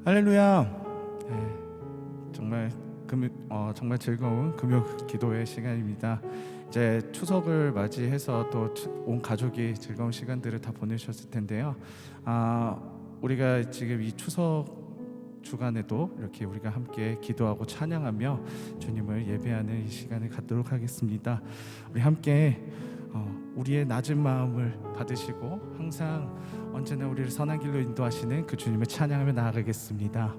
할렐루야. 네, 정말 즐거운 금요 기도의 시간입니다. 이제 추석을 맞이해서 또 온 가족이 즐거운 시간들을 다 보내셨을 텐데요. 우리가 지금 이 추석 주간에도 이렇게 우리가 함께 기도하고 찬양하며 주님을 예배하는 이 시간을 갖도록 하겠습니다. 우리 함께 우리의 낮은 마음을 받으시고 항상 언제나 우리를 선한 길로 인도하시는 그 주님을 찬양하며 나아가겠습니다.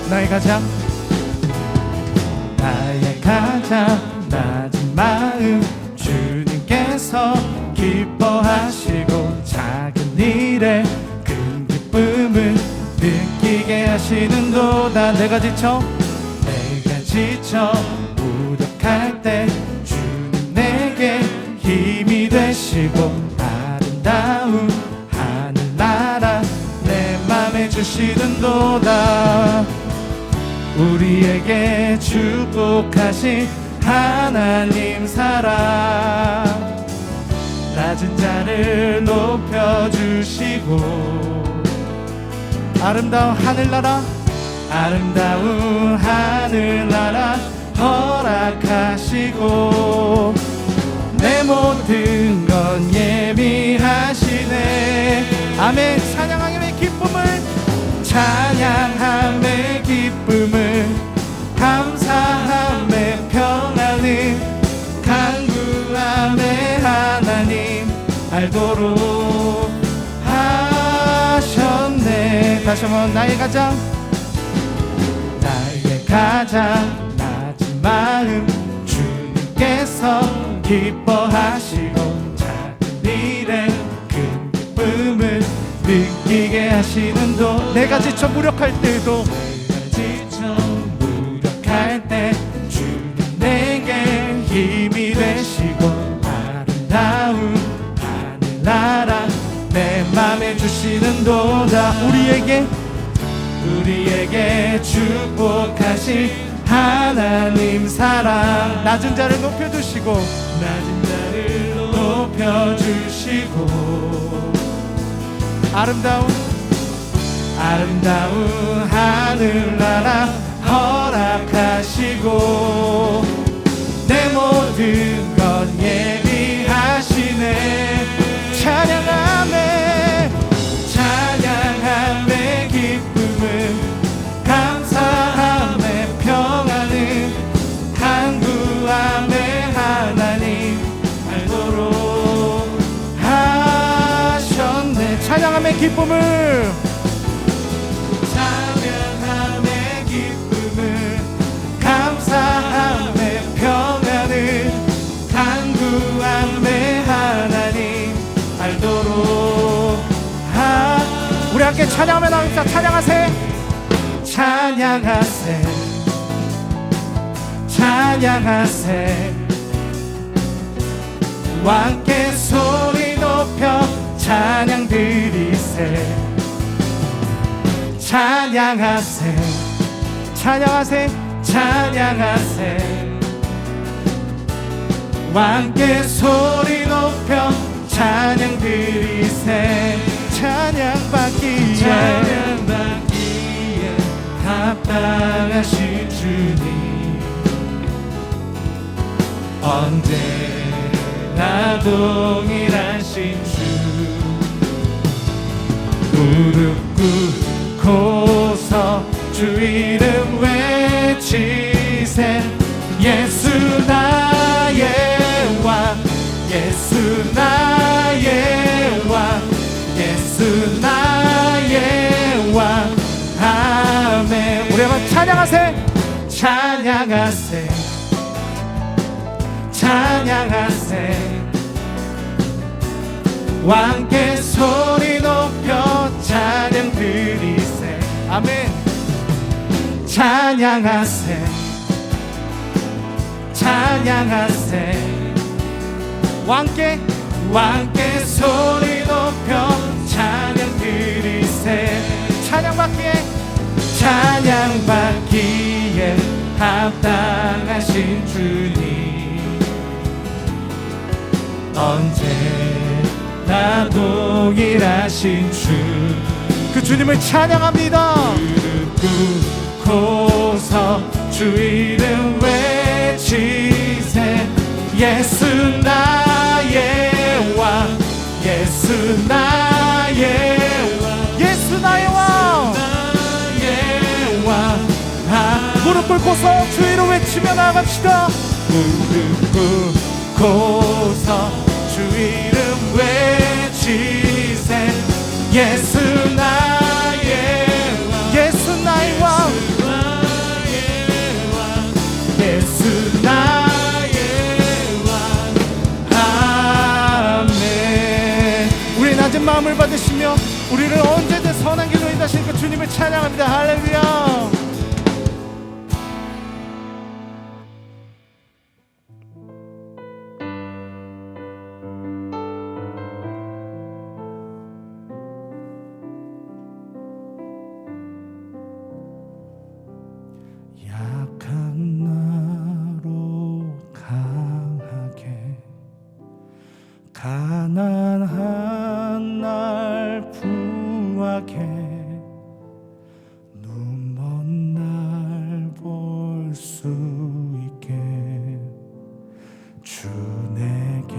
나의 가장 낮은 마음 주님께서 기뻐하시고 작은 일에 큰 기쁨을 느끼게 하시는도다. 내가 지쳐 무력할 때 주님 내게 힘이 되시고 아름다운 하늘나라 내 맘에 주시는도다. 우리에게 축복하신 하나님 사랑 낮은 자를 높여주시고 아름다운 하늘나라 허락하시고 내 모든 건 예비하시네. 아멘. 찬양함의 기쁨을 감사함의 평안을 간구함의 하나님 알도록 하셨네. 다시 한번 나의 가장 낮은 마음 주님께서 기뻐하시고 작은 일에 큰 기쁨을 느끼게 하시는도 내가 지쳐 무력할 때 주님 내게 힘이 되시고 아름다운 하늘나라 내 맘에 주시는도다. 우리에게 축복하신 하나님 사랑 낮은 자를 높여주시고 아름다운 하늘나라 허락하시고 내 모든 건 예비하시네. 찬양함의 기쁨을 감사함의 평안을 간구함의 하나님 알도록 하셨네. 찬양함의 기쁨을 감사함의 평안을 간구함의 하나님 알도록 우리 함께 찬양하며 나옵니다. 찬양하세 왕께 소리 높여 찬양 드리세. 찬양하세 왕께 소리 높여 찬양 드리세. 찬양받기에 합당하신 주님 언제나 동일하신 주 무릎 꿇고서 주 이름 외치세. 예수 나의 왕 아멘. 우리 한번 찬양하세 왕께 소리 높여 찬양 드리세. 아멘. 찬양하세 왕께 소리 높여 찬양 마땅하신 주님, 언제나 동일하신 주, 그 주님을 찬양합니다. 무릎 꿇고서 주 이름 외치세. 예수 나의 왕, 예수 나의 왕, 예수 나의 왕, 나의 왕. 무릎 꿇고서 주 이름 외치며 나갑시다. 무릎 꿇고서 주 이름 외치세. 예수 나의 왕, 예수 나의 왕, 예수 나의 왕. 아멘. 우리 낮은 마음을 받으시며 우리를 언제든 선한 길로 인도하시는 그 주님을 찬양합니다. 할렐루야. 가난한 날 부하게 눈먼 날 볼 수 있게 주 내게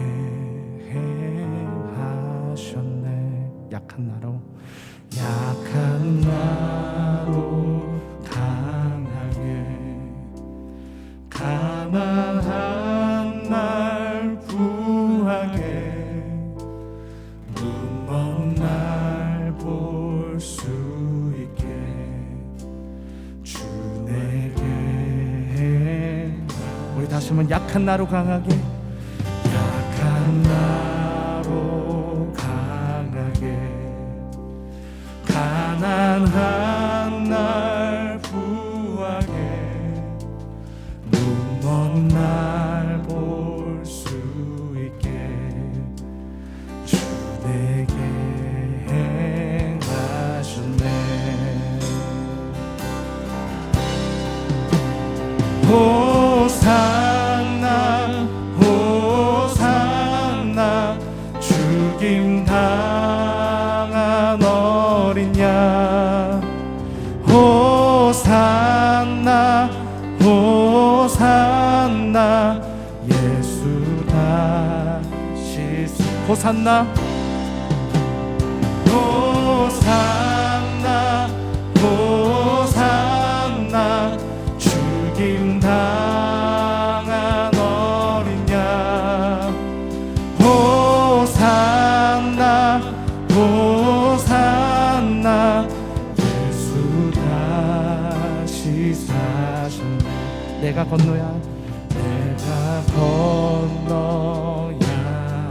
행하셨네. 약한 나로 강하게 가난한 날 부하게 눈먼 날 볼 수 있게 주 내게. 우리 다시 한번 약한 나로 강하게, 약한 나로 강하게 가난한 날 부하게 눈먼 날 볼 수 있게 주 내게 행하셨네. 호산나 호산나 죽임 당한 어린 양. 호산나 호산나 예수 다시. 호산나 호산나 호산나 죽임 당한 어린 양. 호산나 호산나 예수 다시 사셨네. 내가 건너야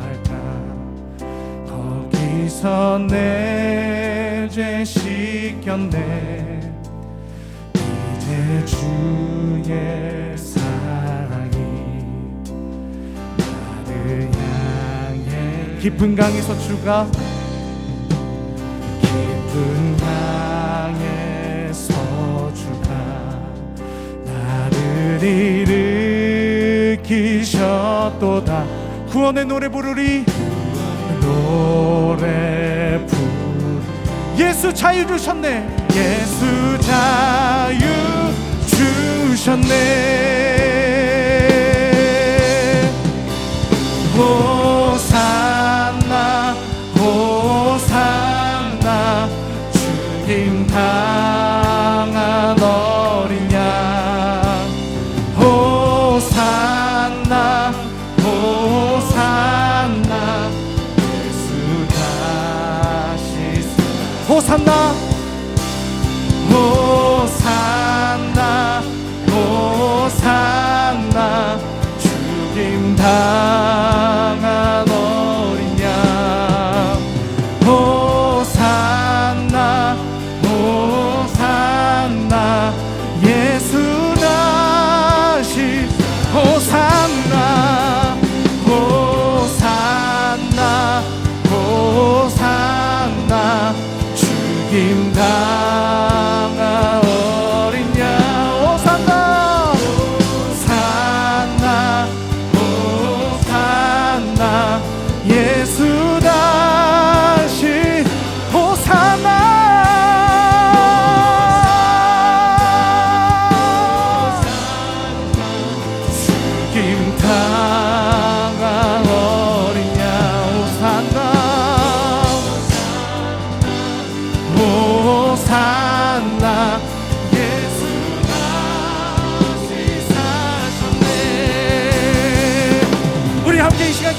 할까 거기서 내 죄 씻겼네. 이제 주의 사랑이 나를 향해 깊은 강에서 주가 깊은 강에서 주가 나를 일으키셨도다. 구원의 노래 부르리. 노래 부르리. 예수 자유 주셨네. 예수 자유 주셨네. 호산나 호산나 죽임 당한 어린 양. 호산나 호산나 예수 다시. 호산나 호산나 호산나 죽임 당한 어린 양. 호산나 호산나 예수 다시. 호산나 호산나 호산나 죽임 당한 어린 양. 호산나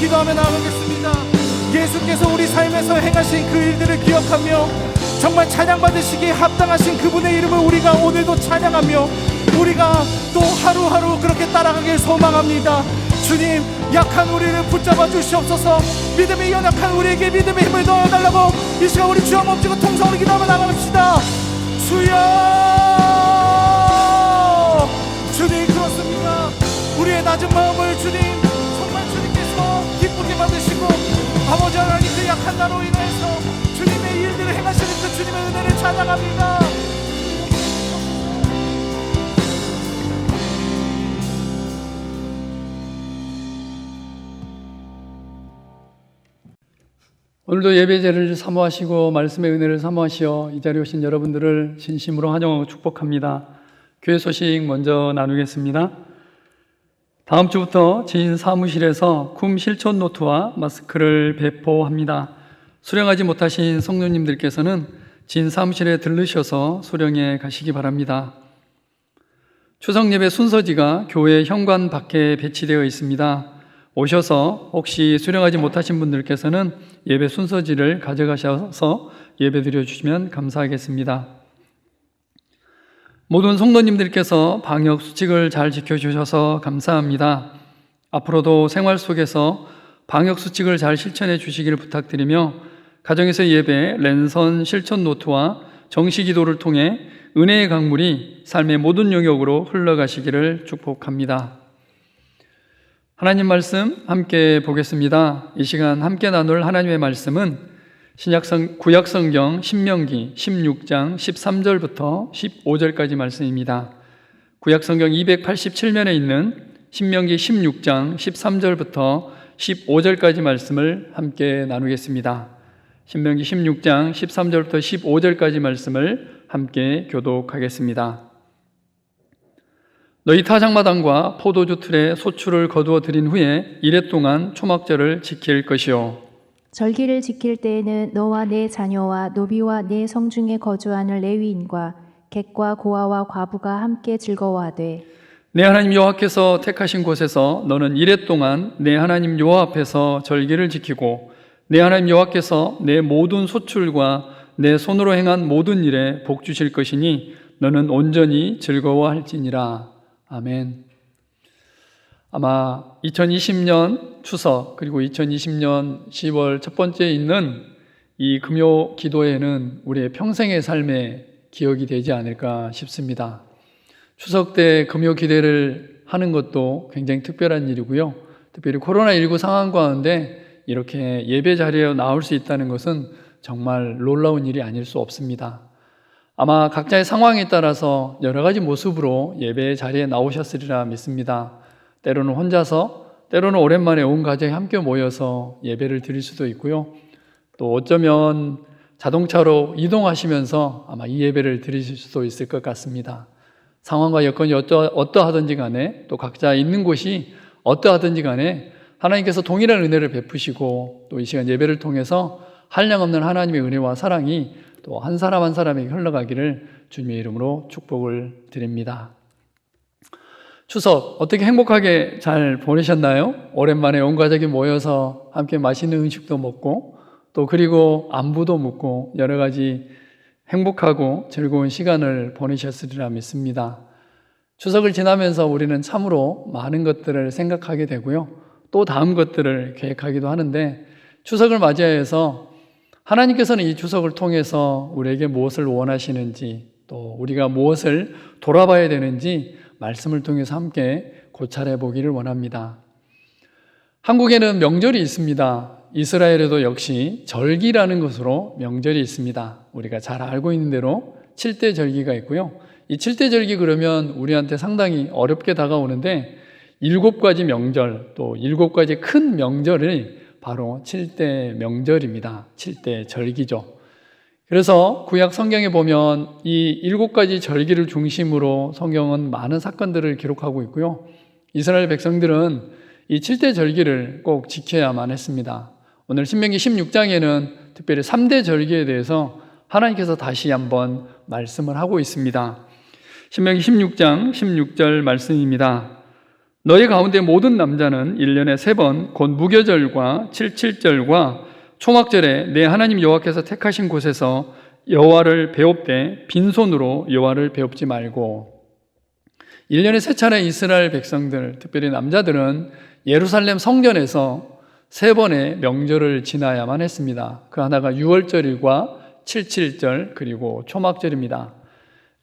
기도하며 나아가겠습니다. 예수께서 우리 삶에서 행하신 그 일들을 기억하며 정말 찬양받으시기에 합당하신 그분의 이름을 우리가 오늘도 찬양하며 우리가 또 하루하루 그렇게 따라가길 소망합니다. 주님, 약한 우리를 붙잡아 주시옵소서. 믿음이 연약한 우리에게 믿음의 힘을 넣어달라고 이 시간 우리 주여 몸지고 통성으로 기도하며 나갑시다. 주여, 주님, 그렇습니다. 우리의 낮은 마음을 주님 정말 주님께서 기쁘게 받으시고 아버지 하나님 그 약한 나로 인해서 주님의 일들을 행하시는 그 주님의 은혜를 찬양합니다. 오늘도 예배제를 사모하시고 말씀의 은혜를 사모하시어 이 자리에 오신 여러분들을 진심으로 환영하고 축복합니다. 교회 소식 먼저 나누겠습니다. 다음 주부터 지인 사무실에서 쿰 실천 노트와 마스크를 배포합니다. 수령하지 못하신 성도님들께서는 지인 사무실에 들르셔서 수령해 가시기 바랍니다. 추석 예배 순서지가 교회 현관 밖에 배치되어 있습니다. 오셔서 혹시 수령하지 못하신 분들께서는 예배 순서지를 가져가셔서 예배 드려주시면 감사하겠습니다. 모든 성도님들께서 방역 수칙을 잘 지켜주셔서 감사합니다. 앞으로도 생활 속에서 방역 수칙을 잘 실천해 주시기를 부탁드리며 가정에서 예배, 랜선 실천 노트와 정시 기도를 통해 은혜의 강물이 삶의 모든 영역으로 흘러가시기를 축복합니다. 하나님 말씀 함께 보겠습니다. 이 시간 함께 나눌 하나님의 말씀은 구약성경 신명기 16장 13절부터 15절까지 말씀입니다. 구약성경 287면에 있는 신명기 16장 13절부터 15절까지 말씀을 함께 나누겠습니다. 신명기 16장 13절부터 15절까지 말씀을 함께 교독하겠습니다. 너희 타작마당과 포도주 틀에 소출을 거두어 드린 후에 이레 동안 초막절을 지킬 것이요 절기를 지킬 때에는 너와 내 자녀와 노비와 내 성중에 거주하는 레위인과 객과 고아와 과부가 함께 즐거워하되 내 하나님 여호와께서 택하신 곳에서 너는 이레 동안 내 하나님 여호와 앞에서 절기를 지키고 내 하나님 여호와께서 내 모든 소출과 내 손으로 행한 모든 일에 복 주실 것이니 너는 온전히 즐거워할지니라. 아멘. 아마 2020년 추석 그리고 2020년 10월 첫 번째에 있는 이 금요 기도회는 우리의 평생의 삶의 기억이 되지 않을까 싶습니다. 추석 때 금요 기도회를 하는 것도 굉장히 특별한 일이고요. 특별히 코로나19 상황 가운데 이렇게 예배 자리에 나올 수 있다는 것은 정말 놀라운 일이 아닐 수 없습니다. 아마 각자의 상황에 따라서 여러 가지 모습으로 예배 자리에 나오셨으리라 믿습니다. 때로는 혼자서, 때로는 오랜만에 온 가족이 함께 모여서 예배를 드릴 수도 있고요. 또 어쩌면 자동차로 이동하시면서 아마 이 예배를 드리실 수도 있을 것 같습니다. 상황과 여건이 어떠하든지 간에 또 각자 있는 곳이 어떠하든지 간에 하나님께서 동일한 은혜를 베푸시고 또 이 시간 예배를 통해서 한량없는 하나님의 은혜와 사랑이 또 한 사람 한 사람에게 흘러가기를 주님의 이름으로 축복을 드립니다. 추석 어떻게 행복하게 잘 보내셨나요? 오랜만에 온 가족이 모여서 함께 맛있는 음식도 먹고 또 그리고 안부도 묻고 여러 가지 행복하고 즐거운 시간을 보내셨으리라 믿습니다. 추석을 지나면서 우리는 참으로 많은 것들을 생각하게 되고요. 또 다음 것들을 계획하기도 하는데 추석을 맞이해서 하나님께서는 이 추석을 통해서 우리에게 무엇을 원하시는지 또 우리가 무엇을 돌아봐야 되는지 말씀을 통해서 함께 고찰해 보기를 원합니다. 한국에는 명절이 있습니다. 이스라엘에도 역시 절기라는 것으로 명절이 있습니다. 우리가 잘 알고 있는 대로 7대 절기가 있고요. 이 7대 절기 그러면 우리한테 상당히 어렵게 다가오는데 7가지 명절 또 7가지 큰 명절이 바로 7대 명절입니다. 7대 절기죠. 그래서 구약 성경에 보면 이 7가지 절기를 중심으로 성경은 많은 사건들을 기록하고 있고요. 이스라엘 백성들은 이 7대 절기를 꼭 지켜야만 했습니다. 오늘 신명기 16장에는 특별히 3대 절기에 대해서 하나님께서 다시 한번 말씀을 하고 있습니다. 신명기 16장 16절 말씀입니다. 너희 가운데 모든 남자는 1년에 3번 곧 무교절과 77절과 초막절에 내 하나님 여호와께서 택하신 곳에서 여호와를 배웁되 빈손으로 여호와를 배웁지 말고. 1년에 3차례 이스라엘 백성들, 특별히 남자들은 예루살렘 성전에서 3번의 명절을 지나야만 했습니다. 그 하나가 6월절과 77절 그리고 초막절입니다.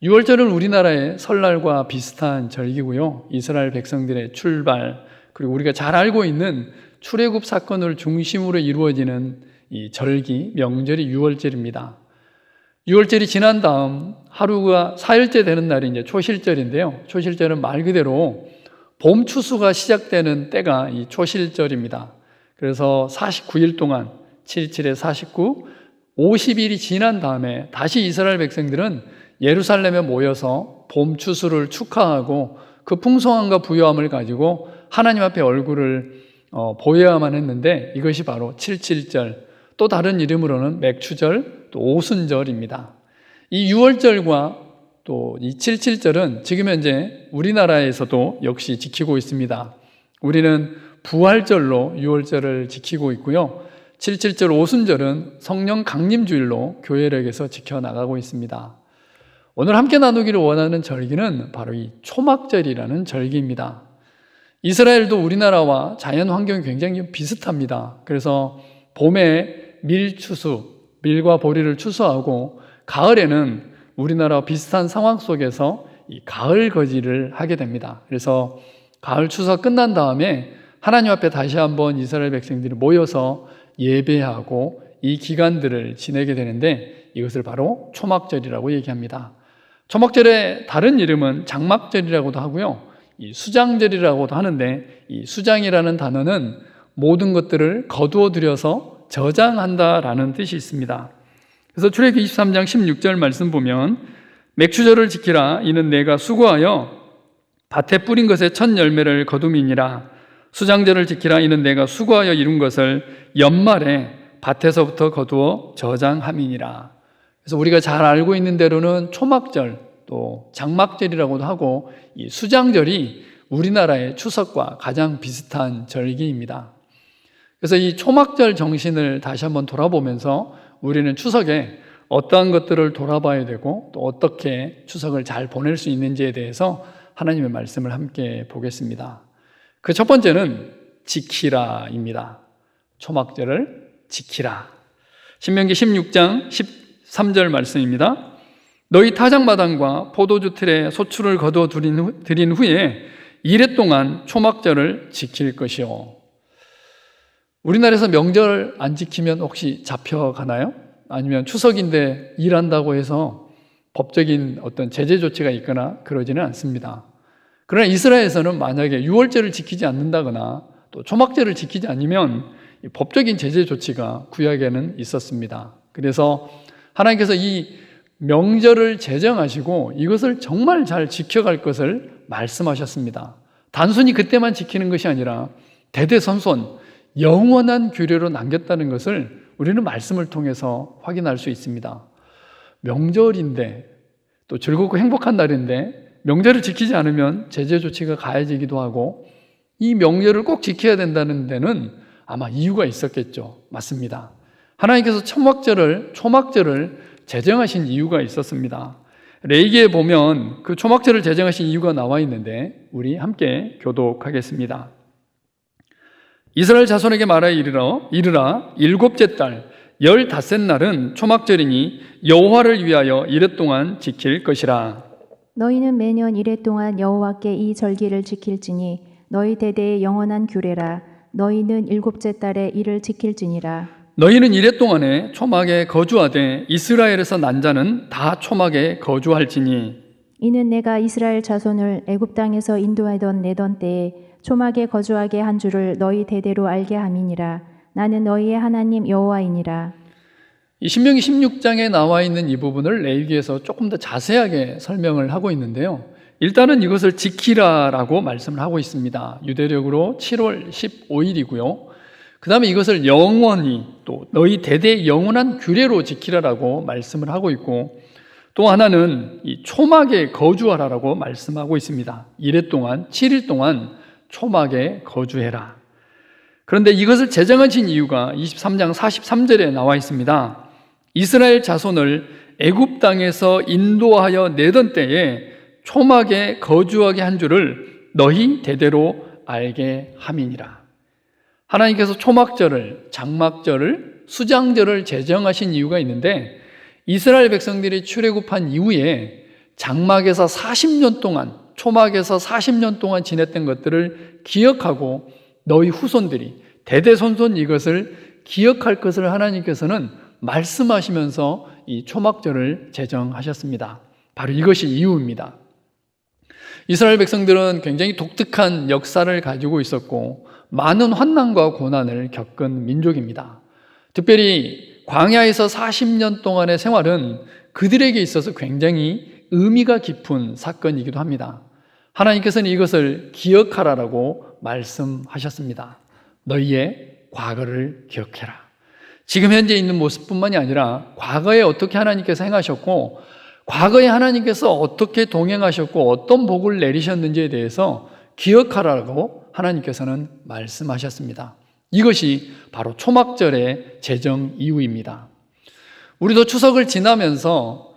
6월절은 우리나라의 설날과 비슷한 절기고요. 이스라엘 백성들의 출발, 그리고 우리가 잘 알고 있는 출애굽 사건을 중심으로 이루어지는 이 절기, 명절이 6월절입니다. 6월절이 지난 다음 하루가 4일째 되는 날이 이제 초실절인데요. 초실절은 말 그대로 봄 추수가 시작되는 때가 이 초실절입니다. 그래서 49일 동안 77에 49, 50일이 지난 다음에 다시 이스라엘 백성들은 예루살렘에 모여서 봄 추수를 축하하고 그 풍성함과 부요함을 가지고 하나님 앞에 얼굴을 보여야만 했는데 이것이 바로 77절, 또 다른 이름으로는 맥추절, 또 오순절입니다. 이 6월절과 또 이 77절은 지금 현재 우리나라에서도 역시 지키고 있습니다. 우리는 부활절로 6월절을 지키고 있고요. 77절 오순절은 성령 강림주일로 교회력에서 지켜나가고 있습니다. 오늘 함께 나누기를 원하는 절기는 바로 이 초막절이라는 절기입니다. 이스라엘도 우리나라와 자연 환경이 굉장히 비슷합니다. 그래서 봄에 밀추수, 밀과 보리를 추수하고 가을에는 우리나라와 비슷한 상황 속에서 이 가을 거지를 하게 됩니다. 그래서 가을 추수가 끝난 다음에 하나님 앞에 다시 한번 이스라엘 백성들이 모여서 예배하고 이 기간들을 지내게 되는데 이것을 바로 초막절이라고 얘기합니다. 초막절의 다른 이름은 장막절이라고도 하고요. 이 수장절이라고도 하는데 이 수장이라는 단어는 모든 것들을 거두어 들여서 저장한다라는 뜻이 있습니다. 그래서 출애굽기 23장 16절 말씀 보면 맥추절을 지키라 이는 내가 수고하여 밭에 뿌린 것의 첫 열매를 거둠이니라. 수장절을 지키라 이는 내가 수고하여 이룬 것을 연말에 밭에서부터 거두어 저장함이니라. 그래서 우리가 잘 알고 있는 대로는 초막절 또 장막절이라고도 하고 이 수장절이 우리나라의 추석과 가장 비슷한 절기입니다. 그래서 이 초막절 정신을 다시 한번 돌아보면서 우리는 추석에 어떠한 것들을 돌아봐야 되고 또 어떻게 추석을 잘 보낼 수 있는지에 대해서 하나님의 말씀을 함께 보겠습니다. 그 첫 번째는 지키라입니다. 초막절을 지키라. 신명기 16장 13절 말씀입니다. 너희 타작마당과 포도주 틀에 소출을 거두어 드린 후에 이래 동안 초막절을 지킬 것이요. 우리나라에서 명절 안 지키면 혹시 잡혀가나요? 아니면 추석인데 일한다고 해서 법적인 어떤 제재 조치가 있거나 그러지는 않습니다. 그러나 이스라엘에서는 만약에 6월절을 지키지 않는다거나 또 초막절을 지키지 않으면 법적인 제재 조치가 구약에는 있었습니다. 그래서 하나님께서 이 명절을 제정하시고 이것을 정말 잘 지켜갈 것을 말씀하셨습니다. 단순히 그때만 지키는 것이 아니라 대대손손 영원한 규례로 남겼다는 것을 우리는 말씀을 통해서 확인할 수 있습니다. 명절인데 또 즐겁고 행복한 날인데 명절을 지키지 않으면 제재 조치가 가해지기도 하고 이 명절을 꼭 지켜야 된다는 데는 아마 이유가 있었겠죠. 맞습니다. 하나님께서 초막절을 제정하신 이유가 있었습니다. 레위기에 보면 그 초막절을 제정하신 이유가 나와 있는데 우리 함께 교독하겠습니다. 이스라엘 자손에게 말하여 이르라 7째 달 15날은 초막절이니 여호와를 위하여 이래 동안 지킬 것이라. 너희는 매년 이래 동안 여호와께 이 절기를 지킬지니 너희 대대의 영원한 규례라. 너희는 7째 달에 이를 지킬지니라. 너희는 이래 동안에 초막에 거주하되 이스라엘에서 난 자는 다 초막에 거주할지니. 이는 내가 이스라엘 자손을 애굽 땅에서 인도하던 내던 때에 초막에 거주하게 한 줄을 너희 대대로 알게 함이니라. 나는 너희의 하나님 여호와이니라. 이 신명기 16장에 나와 있는 이 부분을 레위기에서 조금 더 자세하게 설명을 하고 있는데요. 일단은 이것을 지키라라고 말씀을 하고 있습니다. 유대력으로 7월 15일이고요. 그 다음에 이것을 영원히 또 너희 대대의 영원한 규례로 지키라라고 말씀을 하고 있고 또 하나는 이 초막에 거주하라라고 말씀하고 있습니다. 이래 동안 7일 동안 초막에 거주해라. 그런데 이것을 제정하신 이유가 23장 43절에 나와 있습니다. 이스라엘 자손을 애굽 땅에서 인도하여 내던 때에 초막에 거주하게 한 줄을 너희 대대로 알게 함이니라. 하나님께서 초막절을, 장막절을, 수장절을 제정하신 이유가 있는데, 이스라엘 백성들이 출애굽한 이후에 장막에서 40년 동안, 초막에서 40년 동안 지냈던 것들을 기억하고 너희 후손들이 대대손손 이것을 기억할 것을 하나님께서는 말씀하시면서 이 초막절을 제정하셨습니다. 바로 이것이 이유입니다. 이스라엘 백성들은 굉장히 독특한 역사를 가지고 있었고 많은 환난과 고난을 겪은 민족입니다. 특별히 광야에서 40년 동안의 생활은 그들에게 있어서 굉장히 의미가 깊은 사건이기도 합니다. 하나님께서는 이것을 기억하라라고 말씀하셨습니다. 너희의 과거를 기억해라. 지금 현재 있는 모습뿐만이 아니라 과거에 어떻게 하나님께서 행하셨고 과거에 하나님께서 어떻게 동행하셨고 어떤 복을 내리셨는지에 대해서 기억하라고 하나님께서는 말씀하셨습니다. 이것이 바로 초막절의 제정 이유입니다. 우리도 추석을 지나면서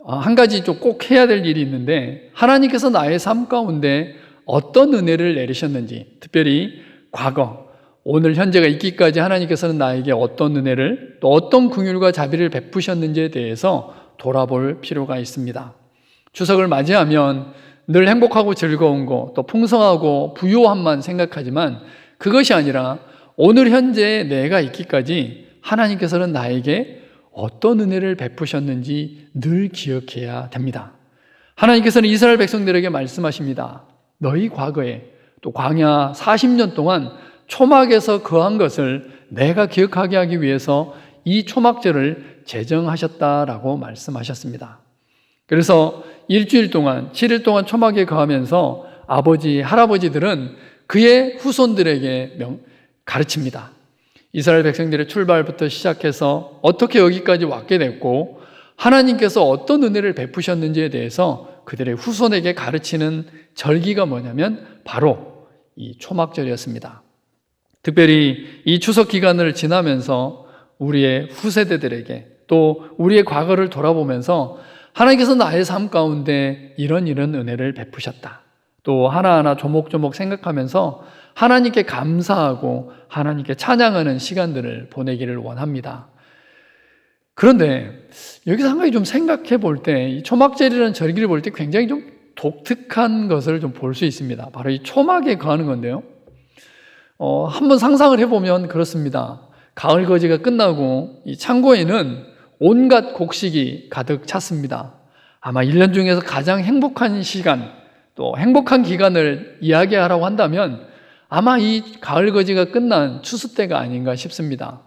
한 가지 좀 꼭 해야 될 일이 있는데, 하나님께서 나의 삶 가운데 어떤 은혜를 내리셨는지, 특별히 과거, 오늘 현재가 있기까지 하나님께서는 나에게 어떤 은혜를, 또 어떤 긍휼과 자비를 베푸셨는지에 대해서 돌아볼 필요가 있습니다. 추석을 맞이하면 늘 행복하고 즐거운 거, 또 풍성하고 부요함만 생각하지만 그것이 아니라 오늘 현재 내가 있기까지 하나님께서는 나에게 어떤 은혜를 베푸셨는지 늘 기억해야 됩니다. 하나님께서는 이스라엘 백성들에게 말씀하십니다. 너희 과거에 또 광야 40년 동안 초막에서 거한 것을 내가 기억하게 하기 위해서 이 초막절을 제정하셨다라고 말씀하셨습니다. 그래서 일주일 동안, 7일 동안 초막에 거하면서 아버지, 할아버지들은 그의 후손들에게 가르칩니다. 이스라엘 백성들의 출발부터 시작해서 어떻게 여기까지 왔게 됐고 하나님께서 어떤 은혜를 베푸셨는지에 대해서 그들의 후손에게 가르치는 절기가 뭐냐면 바로 이 초막절이었습니다. 특별히 이 추석 기간을 지나면서 우리의 후세대들에게 또 우리의 과거를 돌아보면서 하나님께서 나의 삶 가운데 이런 은혜를 베푸셨다. 또 하나하나 조목조목 생각하면서 하나님께 감사하고 하나님께 찬양하는 시간들을 보내기를 원합니다. 그런데 여기서 한 가지 좀 생각해 볼 때, 이 초막절이라는 절기를 볼 때 굉장히 좀 독특한 것을 좀 볼 수 있습니다. 바로 이 초막에 거하는 건데요. 한번 상상을 해보면 그렇습니다. 가을 거지가 끝나고 이 창고에는 온갖 곡식이 가득 찼습니다. 아마 1년 중에서 가장 행복한 시간, 또 행복한 기간을 이야기하라고 한다면 아마 이 가을 거지가 끝난 추수 때가 아닌가 싶습니다.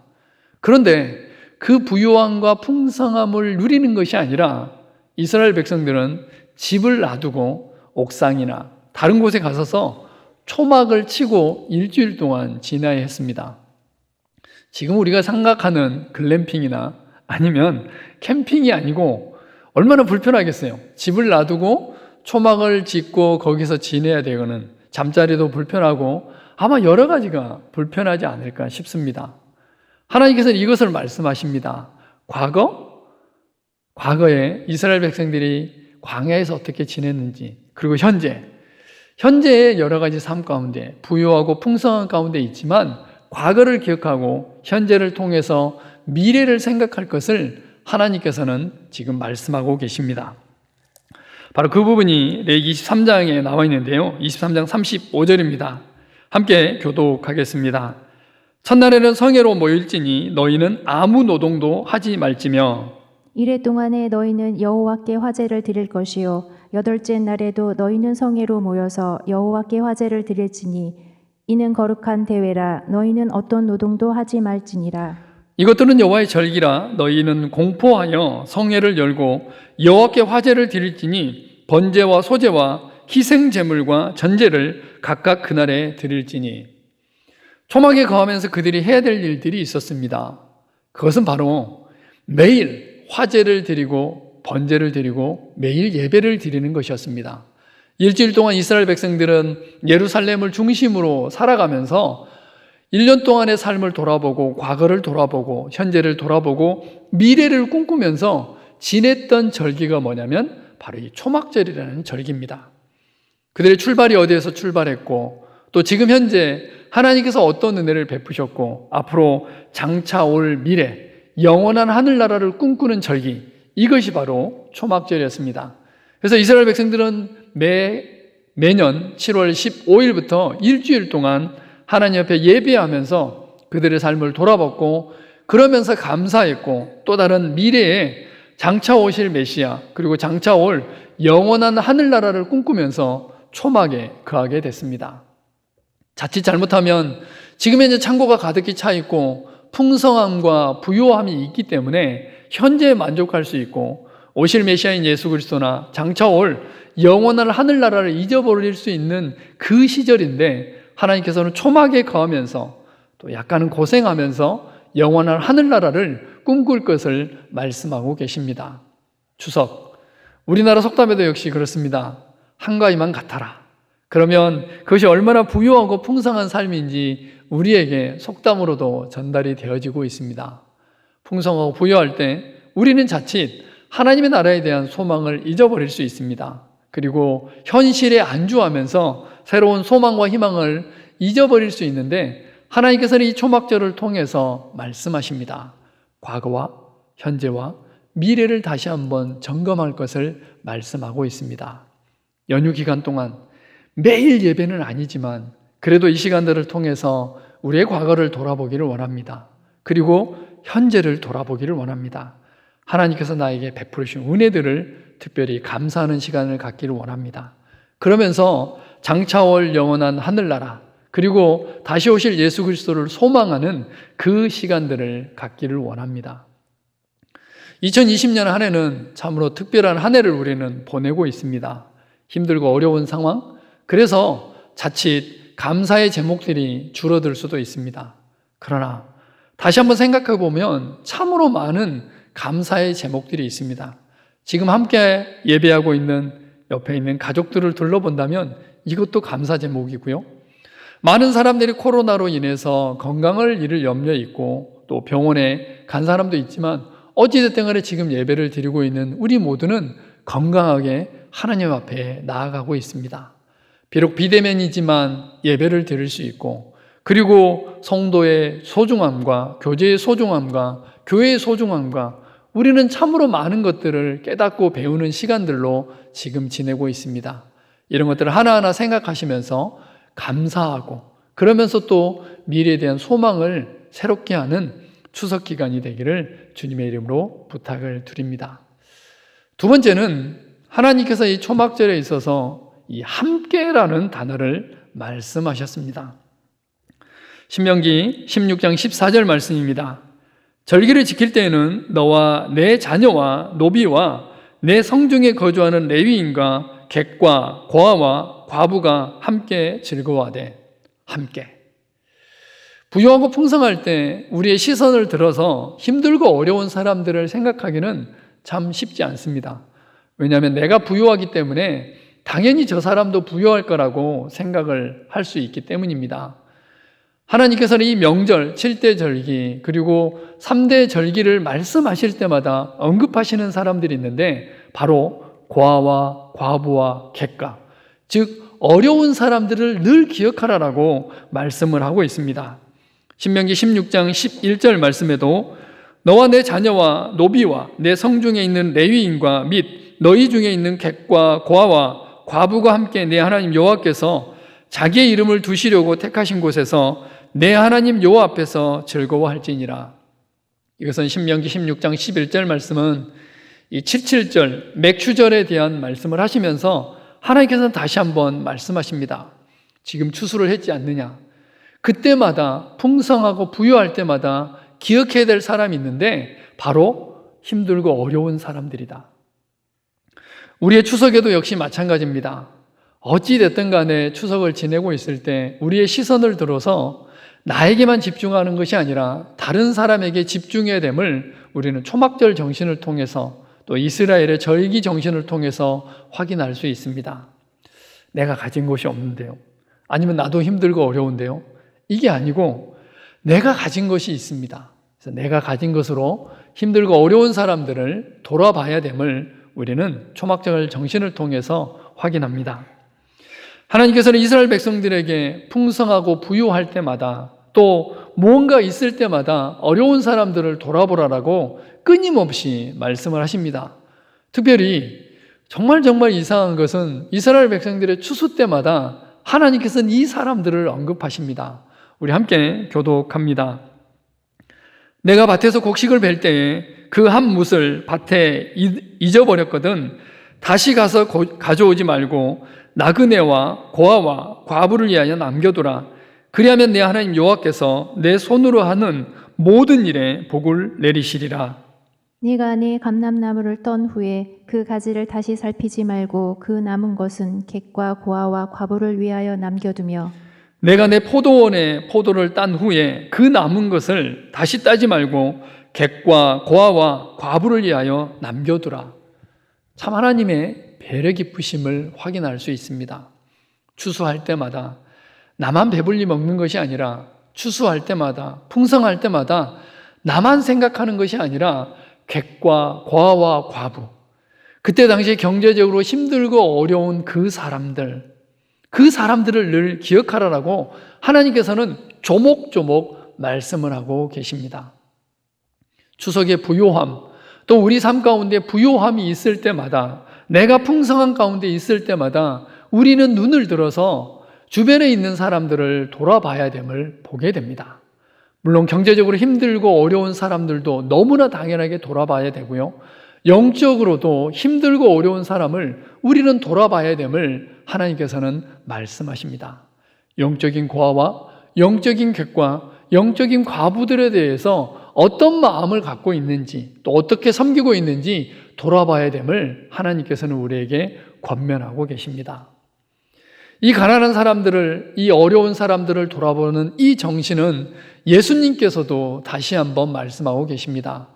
그런데 그 부요함과 풍성함을 누리는 것이 아니라 이스라엘 백성들은 집을 놔두고 옥상이나 다른 곳에 가서서 초막을 치고 일주일 동안 지내야 했습니다. 지금 우리가 생각하는 글램핑이나 아니면 캠핑이 아니고 얼마나 불편하겠어요. 집을 놔두고 초막을 짓고 거기서 지내야 되고는 잠자리도 불편하고 아마 여러 가지가 불편하지 않을까 싶습니다. 하나님께서는 이것을 말씀하십니다. 과거에 이스라엘 백성들이 광야에서 어떻게 지냈는지, 그리고 현재의 여러 가지 삶 가운데 부요하고 풍성한 가운데 있지만 과거를 기억하고 현재를 통해서 미래를 생각할 것을 하나님께서는 지금 말씀하고 계십니다. 바로 그 부분이 레위기 23장에 나와 있는데요. 23장 35절입니다. 함께 교독하겠습니다. 첫날에는 성회로 모일지니 너희는 아무 노동도 하지 말지며 이래 동안에 너희는 여호와께 화제를 드릴 것이요 여덟째 날에도 너희는 성회로 모여서 여호와께 화제를 드릴지니 이는 거룩한 대회라 너희는 어떤 노동도 하지 말지니라. 이것들은 여호와의 절기라 너희는 공포하여 성회를 열고 여호와께 화제를 드릴지니 번제와 소제와 희생 제물과 전제를 각각 그날에 드릴지니. 초막에 거하면서 그들이 해야 될 일들이 있었습니다. 그것은 바로 매일 화제를 드리고 번제를 드리고 매일 예배를 드리는 것이었습니다. 일주일 동안 이스라엘 백성들은 예루살렘을 중심으로 살아가면서 1년 동안의 삶을 돌아보고 과거를 돌아보고 현재를 돌아보고 미래를 꿈꾸면서 지냈던 절기가 뭐냐면 바로 이 초막절이라는 절기입니다. 그들의 출발이 어디에서 출발했고 또 지금 현재 하나님께서 어떤 은혜를 베푸셨고 앞으로 장차 올 미래 영원한 하늘나라를 꿈꾸는 절기, 이것이 바로 초막절이었습니다. 그래서 이스라엘 백성들은 매년 7월 15일부터 일주일 동안 하나님 앞에 예배하면서 그들의 삶을 돌아봤고 그러면서 감사했고 또 다른 미래에 장차 오실 메시아 그리고 장차 올 영원한 하늘나라를 꿈꾸면서 초막에 거하게 됐습니다. 자칫 잘못하면 지금 현재 창고가 가득히 차 있고 풍성함과 부요함이 있기 때문에 현재에 만족할 수 있고 오실 메시아인 예수 그리스도나 장차 올 영원한 하늘나라를 잊어버릴 수 있는 그 시절인데 하나님께서는 초막에 거하면서 또 약간은 고생하면서 영원한 하늘나라를 꿈꿀 것을 말씀하고 계십니다. 추석, 우리나라 속담에도 역시 그렇습니다. 한가위만 같아라. 그러면 그것이 얼마나 부유하고 풍성한 삶인지 우리에게 속담으로도 전달이 되어지고 있습니다. 풍성하고 부유할 때 우리는 자칫 하나님의 나라에 대한 소망을 잊어버릴 수 있습니다. 그리고 현실에 안주하면서 새로운 소망과 희망을 잊어버릴 수 있는데 하나님께서는 이 초막절을 통해서 말씀하십니다. 과거와 현재와 미래를 다시 한번 점검할 것을 말씀하고 있습니다. 연휴 기간 동안 매일 예배는 아니지만 그래도 이 시간들을 통해서 우리의 과거를 돌아보기를 원합니다. 그리고 현재를 돌아보기를 원합니다. 하나님께서 나에게 베풀으신 은혜들을 특별히 감사하는 시간을 갖기를 원합니다. 그러면서 장차 올 영원한 하늘나라 그리고 다시 오실 예수 그리스도를 소망하는 그 시간들을 갖기를 원합니다. 2020년 한 해는 참으로 특별한 한 해를 우리는 보내고 있습니다. 힘들고 어려운 상황, 그래서 자칫 감사의 제목들이 줄어들 수도 있습니다. 그러나 다시 한번 생각해 보면 참으로 많은 감사의 제목들이 있습니다. 지금 함께 예배하고 있는 옆에 있는 가족들을 둘러본다면 이것도 감사 제목이고요. 많은 사람들이 코로나로 인해서 건강을 잃을 염려에 있고 또 병원에 간 사람도 있지만 어찌됐든 간에 지금 예배를 드리고 있는 우리 모두는 건강하게 하나님 앞에 나아가고 있습니다. 비록 비대면이지만 예배를 드릴 수 있고 그리고 성도의 소중함과 교제의 소중함과 교회의 소중함과 우리는 참으로 많은 것들을 깨닫고 배우는 시간들로 지금 지내고 있습니다. 이런 것들을 하나하나 생각하시면서 감사하고 그러면서 또 미래에 대한 소망을 새롭게 하는 추석 기간이 되기를 주님의 이름으로 부탁을 드립니다. 두 번째는 하나님께서 이 초막절에 있어서 이 함께라는 단어를 말씀하셨습니다. 신명기 16장 14절 말씀입니다. 절기를 지킬 때에는 너와 내 자녀와 노비와 내 성중에 거주하는 레위인과 객과 고아와 과부가 함께 즐거워하되 함께. 부유하고 풍성할 때 우리의 시선을 들어서 힘들고 어려운 사람들을 생각하기는 참 쉽지 않습니다. 왜냐하면 내가 부유하기 때문에 당연히 저 사람도 부유할 거라고 생각을 할 수 있기 때문입니다. 하나님께서는 이 명절, 7대 절기 그리고 3대 절기를 말씀하실 때마다 언급하시는 사람들이 있는데 바로 고아와 과부와 객가, 즉 어려운 사람들을 늘 기억하라라고 말씀을 하고 있습니다. 신명기 16장 11절 말씀에도 너와 내 자녀와 노비와 내 성중에 있는 레위인과 및 너희 중에 있는 객과 고아와 과부가 함께 내 하나님 여호와께서 자기의 이름을 두시려고 택하신 곳에서 내 하나님 여호와 앞에서 즐거워할지니라. 이것은 신명기 16장 11절 말씀은 이 77절 맥추절에 대한 말씀을 하시면서 하나님께서는 다시 한번 말씀하십니다. 지금 추수를 했지 않느냐? 그때마다 풍성하고 부유할 때마다 기억해야 될 사람이 있는데 바로 힘들고 어려운 사람들이다. 우리의 추석에도 역시 마찬가지입니다. 어찌됐든 간에 추석을 지내고 있을 때 우리의 시선을 들어서 나에게만 집중하는 것이 아니라 다른 사람에게 집중해야 됨을 우리는 초막절 정신을 통해서 또 이스라엘의 절기 정신을 통해서 확인할 수 있습니다. 내가 가진 것이 없는데요. 아니면 나도 힘들고 어려운데요. 이게 아니고 내가 가진 것이 있습니다. 그래서 내가 가진 것으로 힘들고 어려운 사람들을 돌아봐야 됨을 우리는 초막절 정신을 통해서 확인합니다. 하나님께서는 이스라엘 백성들에게 풍성하고 부유할 때마다 또 무언가 있을 때마다 어려운 사람들을 돌아보라라고 끊임없이 말씀을 하십니다. 특별히 정말 이상한 것은 이스라엘 백성들의 추수 때마다 하나님께서는 이 사람들을 언급하십니다. 우리 함께 교독합니다. 내가 밭에서 곡식을 벨 때에 그 한 뭇을 밭에 잊어버렸거든 다시 가서 가져오지 말고 나그네와 고아와 과부를 위하여 남겨두라. 그리하면 내 하나님 여호와께서 내 손으로 하는 모든 일에 복을 내리시리라. 네가 네 감람나무를 떤 후에 그 가지를 다시 살피지 말고 그 남은 것은 객과 고아와 과부를 위하여 남겨두며 내가 내 포도원에 포도를 딴 후에 그 남은 것을 다시 따지 말고 객과 고아와 과부를 위하여 남겨두라. 참 하나님의 배려 깊으심을 확인할 수 있습니다. 추수할 때마다 나만 배불리 먹는 것이 아니라 추수할 때마다 풍성할 때마다 나만 생각하는 것이 아니라 객과 고아와 과부, 그때 당시에 경제적으로 힘들고 어려운 그 사람들을 늘 기억하라라고 하나님께서는 조목조목 말씀을 하고 계십니다. 추석의 부요함, 또 우리 삶 가운데 부요함이 있을 때마다, 내가 풍성한 가운데 있을 때마다 우리는 눈을 들어서 주변에 있는 사람들을 돌아봐야 됨을 보게 됩니다. 물론 경제적으로 힘들고 어려운 사람들도 너무나 당연하게 돌아봐야 되고요. 영적으로도 힘들고 어려운 사람을 우리는 돌아봐야 됨을 하나님께서는 말씀하십니다. 영적인 고아와 영적인 객과 영적인 과부들에 대해서 어떤 마음을 갖고 있는지, 또 어떻게 섬기고 있는지 돌아봐야 됨을 하나님께서는 우리에게 권면하고 계십니다. 이 가난한 사람들을, 이 어려운 사람들을 돌아보는 이 정신은 예수님께서도 다시 한번 말씀하고 계십니다.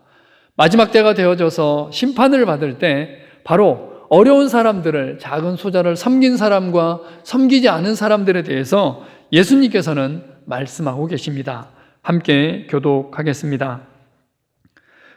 마지막 때가 되어져서 심판을 받을 때 바로 어려운 사람들을, 작은 소자를 섬긴 사람과 섬기지 않은 사람들에 대해서 예수님께서는 말씀하고 계십니다. 함께 교독하겠습니다.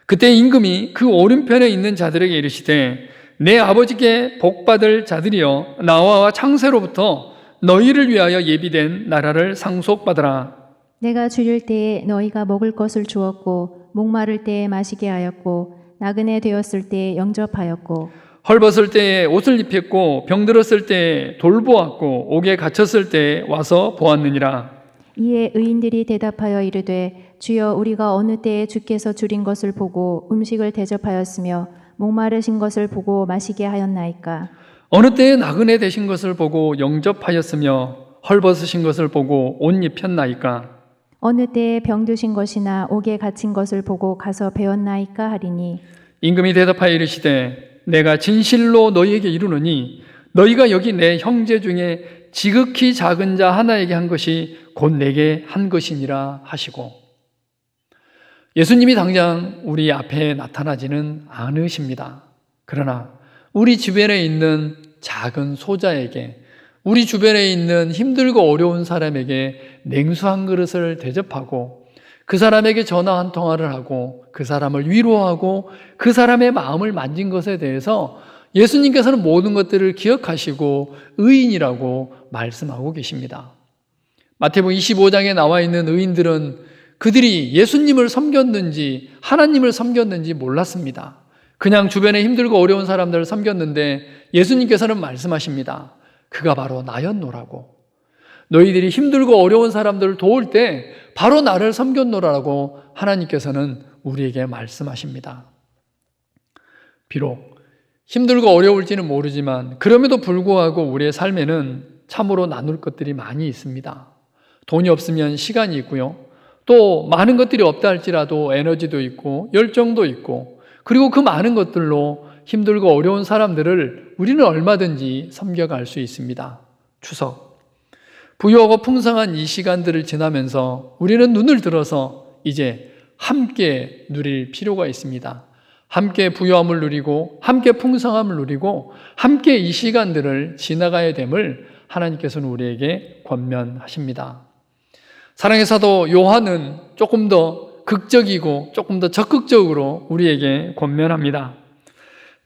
그때 임금이 그 오른편에 있는 자들에게 이르시되 내 아버지께 복받을 자들이여 나와 창세로부터 너희를 위하여 예비된 나라를 상속받으라. 내가 줄일 때에 너희가 먹을 것을 주었고 목마를 때에 마시게 하였고 나그네 되었을 때에 영접하였고 헐벗을 때에 옷을 입혔고 병들었을 때에 돌보았고 옥에 갇혔을 때에 와서 보았느니라. 이에 의인들이 대답하여 이르되 주여 우리가 어느 때에 주께서 줄인 것을 보고 음식을 대접하였으며 목마르신 것을 보고 마시게 하였나이까. 어느 때에 나그네 되신 것을 보고 영접하였으며 헐벗으신 것을 보고 옷 입혔나이까. 어느 때에 병드신 것이나 옥에 갇힌 것을 보고 가서 배웠나이까 하리니. 임금이 대답하여 이르시되 내가 진실로 너희에게 이르노니 너희가 여기 내 형제 중에 지극히 작은 자 하나에게 한 것이 곧 내게 한 것이니라 하시고, 예수님이 당장 우리 앞에 나타나지는 않으십니다. 그러나 우리 주변에 있는 작은 소자에게, 우리 주변에 있는 힘들고 어려운 사람에게 냉수 한 그릇을 대접하고 그 사람에게 전화 한 통화를 하고 그 사람을 위로하고 그 사람의 마음을 만진 것에 대해서 예수님께서는 모든 것들을 기억하시고 의인이라고 말씀하고 계십니다. 마태복음 25장에 나와 있는 의인들은 그들이 예수님을 섬겼는지 하나님을 섬겼는지 몰랐습니다. 그냥 주변에 힘들고 어려운 사람들을 섬겼는데 예수님께서는 말씀하십니다. 그가 바로 나였노라고. 너희들이 힘들고 어려운 사람들을 도울 때 바로 나를 섬겼노라고 하나님께서는 우리에게 말씀하십니다. 비록 힘들고 어려울지는 모르지만 그럼에도 불구하고 우리의 삶에는 참으로 나눌 것들이 많이 있습니다. 돈이 없으면 시간이 있고요. 또 많은 것들이 없다 할지라도 에너지도 있고 열정도 있고, 그리고 그 많은 것들로 힘들고 어려운 사람들을 우리는 얼마든지 섬겨갈 수 있습니다. 추석, 부유하고 풍성한 이 시간들을 지나면서 우리는 눈을 들어서 이제 함께 누릴 필요가 있습니다. 함께 부유함을 누리고 함께 풍성함을 누리고 함께 이 시간들을 지나가야 됨을 하나님께서는 우리에게 권면하십니다. 사랑의 사도 요한은 조금 더 극적이고 조금 더 적극적으로 우리에게 권면합니다.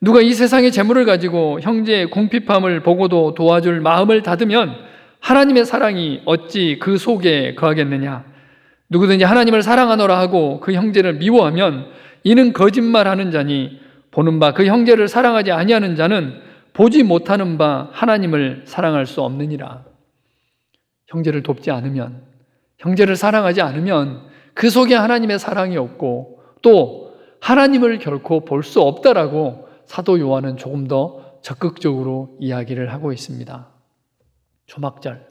누가 이 세상의 재물을 가지고 형제의 궁핍함을 보고도 도와줄 마음을 닫으면 하나님의 사랑이 어찌 그 속에 거하겠느냐. 누구든지 하나님을 사랑하노라 하고 그 형제를 미워하면 이는 거짓말하는 자니 보는 바 그 형제를 사랑하지 아니하는 자는 보지 못하는 바 하나님을 사랑할 수 없느니라. 형제를 돕지 않으면, 형제를 사랑하지 않으면 그 속에 하나님의 사랑이 없고 또 하나님을 결코 볼 수 없다라고 사도 요한은 조금 더 적극적으로 이야기를 하고 있습니다. 초막절,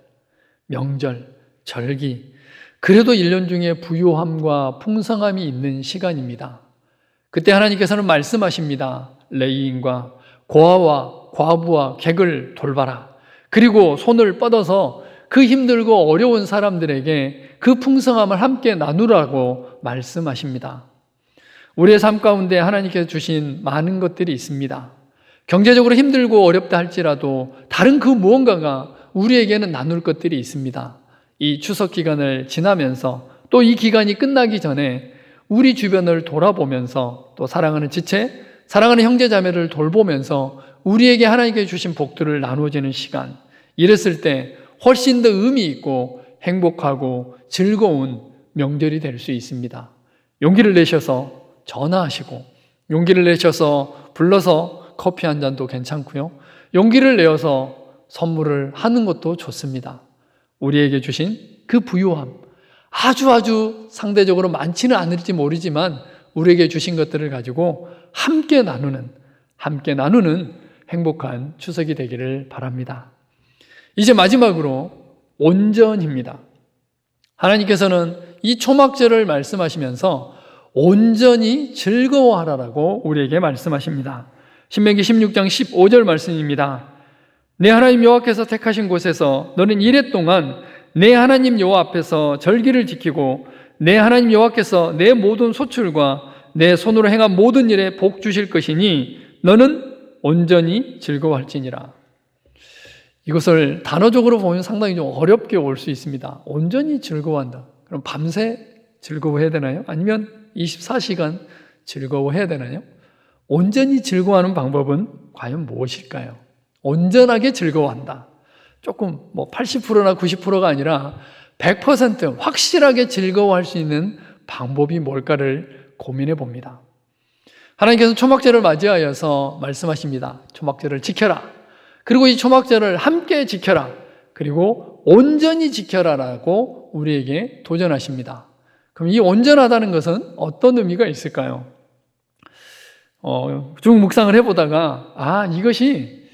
명절, 절기, 그래도 1년 중에 부요함과 풍성함이 있는 시간입니다. 그때 하나님께서는 말씀하십니다. 레위인과 고아와 과부와 객을 돌봐라. 그리고 손을 뻗어서 그 힘들고 어려운 사람들에게 그 풍성함을 함께 나누라고 말씀하십니다. 우리의 삶 가운데 하나님께서 주신 많은 것들이 있습니다. 경제적으로 힘들고 어렵다 할지라도 다른 그 무언가가 우리에게는 나눌 것들이 있습니다. 이 추석 기간을 지나면서 또 이 기간이 끝나기 전에 우리 주변을 돌아보면서 또 사랑하는 지체, 사랑하는 형제 자매를 돌보면서 우리에게 하나님께 주신 복들을 나누어지는 시간, 이랬을 때 훨씬 더 의미 있고 행복하고 즐거운 명절이 될 수 있습니다. 용기를 내셔서 전화하시고, 용기를 내셔서 불러서 커피 한 잔도 괜찮고요, 용기를 내어서 선물을 하는 것도 좋습니다. 우리에게 주신 그 부요함, 아주 상대적으로 많지는 않을지 모르지만 우리에게 주신 것들을 가지고 함께 나누는 행복한 추석이 되기를 바랍니다. 이제 마지막으로 온전입니다. 하나님께서는 이 초막절을 말씀하시면서 온전히 즐거워하라라고 우리에게 말씀하십니다. 신명기 16장 15절 말씀입니다. 내 하나님 여호와께서 택하신 곳에서 너는 이레 동안 내 하나님 여호와 앞에서 절기를 지키고 내 하나님 여호와께서 내 모든 소출과 내 손으로 행한 모든 일에 복 주실 것이니 너는 온전히 즐거워할지니라. 이것을 단어적으로 보면 상당히 좀 어렵게 올 수 있습니다. 온전히 즐거워한다. 그럼 밤새 즐거워해야 되나요? 아니면 24시간 즐거워해야 되나요? 온전히 즐거워하는 방법은 과연 무엇일까요? 온전하게 즐거워한다. 조금 80%나 90%가 아니라 100% 확실하게 즐거워할 수 있는 방법이 뭘까를 고민해 봅니다. 하나님께서 초막절을 맞이하여서 말씀하십니다. 초막절을 지켜라. 그리고 이 초막절을 함께 지켜라. 그리고 온전히 지켜라라고 우리에게 도전하십니다. 그럼 이 온전하다는 것은 어떤 의미가 있을까요? 쭉 묵상을 해보다가 이것이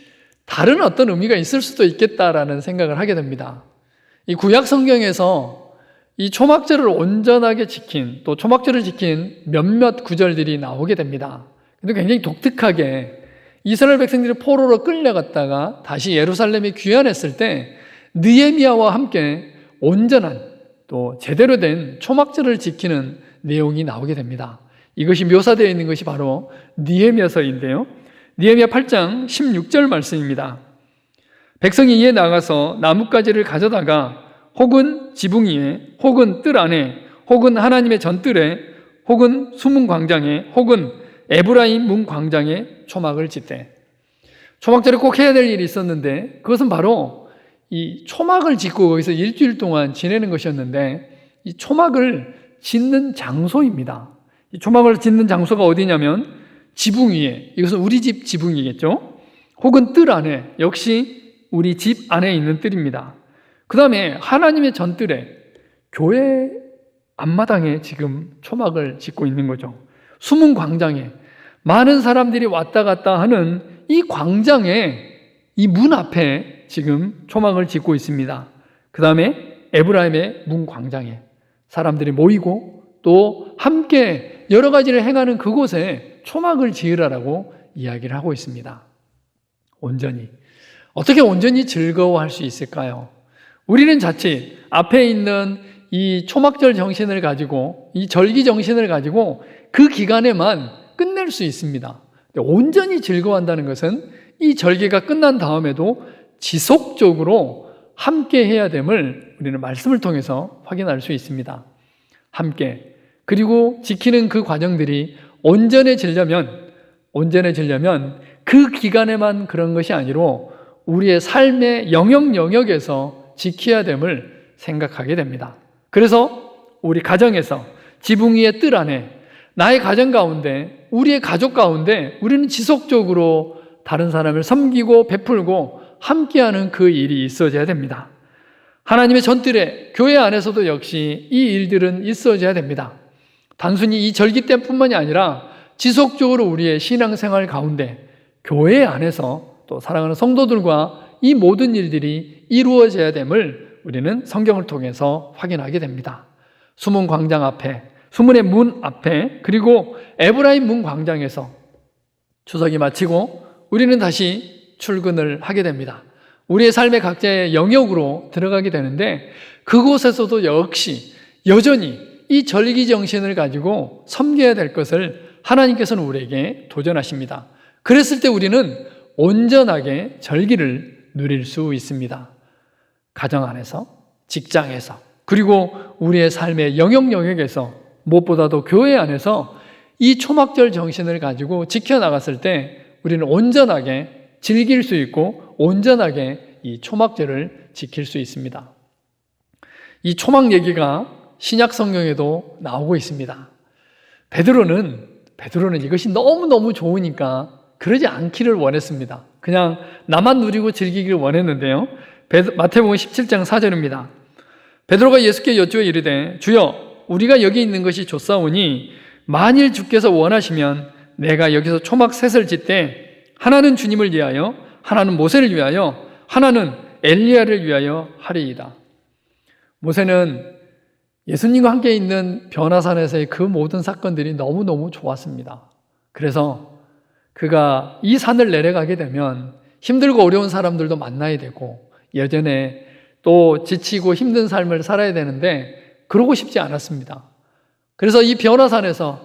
다른 어떤 의미가 있을 수도 있겠다라는 생각을 하게 됩니다. 이 구약 성경에서 이 초막절을 온전하게 지킨, 또 초막절을 지킨 몇몇 구절들이 나오게 됩니다. 근데 굉장히 독특하게 이스라엘 백성들이 포로로 끌려갔다가 다시 예루살렘에 귀환했을 때 느헤미야와 함께 온전한 또 제대로 된 초막절을 지키는 내용이 나오게 됩니다. 이것이 묘사되어 있는 것이 바로 느헤미야서인데요. 느헤미야 8장 16절 말씀입니다. 백성이 이에 나가서 나뭇가지를 가져다가 혹은 지붕 위에 혹은 뜰 안에 혹은 하나님의 전뜰에 혹은 수문 광장에 혹은 에브라임 문 광장에 초막을 짓되, 초막절에 꼭 해야 될 일이 있었는데 그것은 바로 이 초막을 짓고 거기서 일주일 동안 지내는 것이었는데, 이 초막을 짓는 장소입니다. 이 초막을 짓는 장소가 어디냐면 지붕 위에, 이것은 우리 집 지붕이겠죠. 혹은 뜰 안에, 역시 우리 집 안에 있는 뜰입니다. 그 다음에 하나님의 전뜰에, 교회 앞마당에 지금 초막을 짓고 있는 거죠. 수문 광장에, 많은 사람들이 왔다 갔다 하는 이 광장에, 이 문 앞에 지금 초막을 짓고 있습니다. 그 다음에 에브라임의 문 광장에 사람들이 모이고 또 함께 여러 가지를 행하는 그곳에 초막을 지으라라고 이야기를 하고 있습니다. 온전히. 어떻게 온전히 즐거워할 수 있을까요? 우리는 자칫 앞에 있는 이 초막절 정신을 가지고, 이 절기 정신을 가지고 그 기간에만 끝낼 수 있습니다. 온전히 즐거워한다는 것은 이 절기가 끝난 다음에도 지속적으로 함께 해야 됨을 우리는 말씀을 통해서 확인할 수 있습니다. 함께, 그리고 지키는 그 과정들이 온전해지려면 그 기간에만 그런 것이 아니로 우리의 삶의 영역에서 지켜야 됨을 생각하게 됩니다. 그래서 우리 가정에서, 지붕 위의 뜰 안에, 나의 가정 가운데, 우리의 가족 가운데 우리는 지속적으로 다른 사람을 섬기고 베풀고 함께하는 그 일이 있어져야 됩니다. 하나님의 전뜰에, 교회 안에서도 역시 이 일들은 있어져야 됩니다. 단순히 이 절기 때뿐만이 아니라 지속적으로 우리의 신앙생활 가운데, 교회 안에서 또 사랑하는 성도들과 이 모든 일들이 이루어져야 됨을 우리는 성경을 통해서 확인하게 됩니다. 수문 광장 앞에, 수문의 문 앞에, 그리고 에브라임 문 광장에서 추석이 마치고 우리는 다시 출근을 하게 됩니다. 우리의 삶의 각자의 영역으로 들어가게 되는데, 그곳에서도 역시 여전히 이 절기 정신을 가지고 섬겨야 될 것을 하나님께서는 우리에게 도전하십니다. 그랬을 때 우리는 온전하게 절기를 누릴 수 있습니다. 가정 안에서, 직장에서, 그리고 우리의 삶의 영역에서, 무엇보다도 교회 안에서 이 초막절 정신을 가지고 지켜나갔을 때 우리는 온전하게 즐길 수 있고 온전하게 이 초막절을 지킬 수 있습니다. 이 초막 얘기가 신약 성경에도 나오고 있습니다. 베드로는 이것이 너무너무 좋으니까 그러지 않기를 원했습니다. 그냥 나만 누리고 즐기기를 원했는데요. 마태복음 17장 4절입니다. 베드로가 예수께 여쭈어 이르되 주여 우리가 여기 있는 것이 좋사오니 만일 주께서 원하시면 내가 여기서 초막 셋을 짓되 하나는 주님을 위하여, 하나는 모세를 위하여, 하나는 엘리야를 위하여 하리이다. 모세는 예수님과 함께 있는 변화산에서의 그 모든 사건들이 너무너무 좋았습니다. 그래서 그가 이 산을 내려가게 되면 힘들고 어려운 사람들도 만나야 되고 예전에 또 지치고 힘든 삶을 살아야 되는데 그러고 싶지 않았습니다. 그래서 이 변화산에서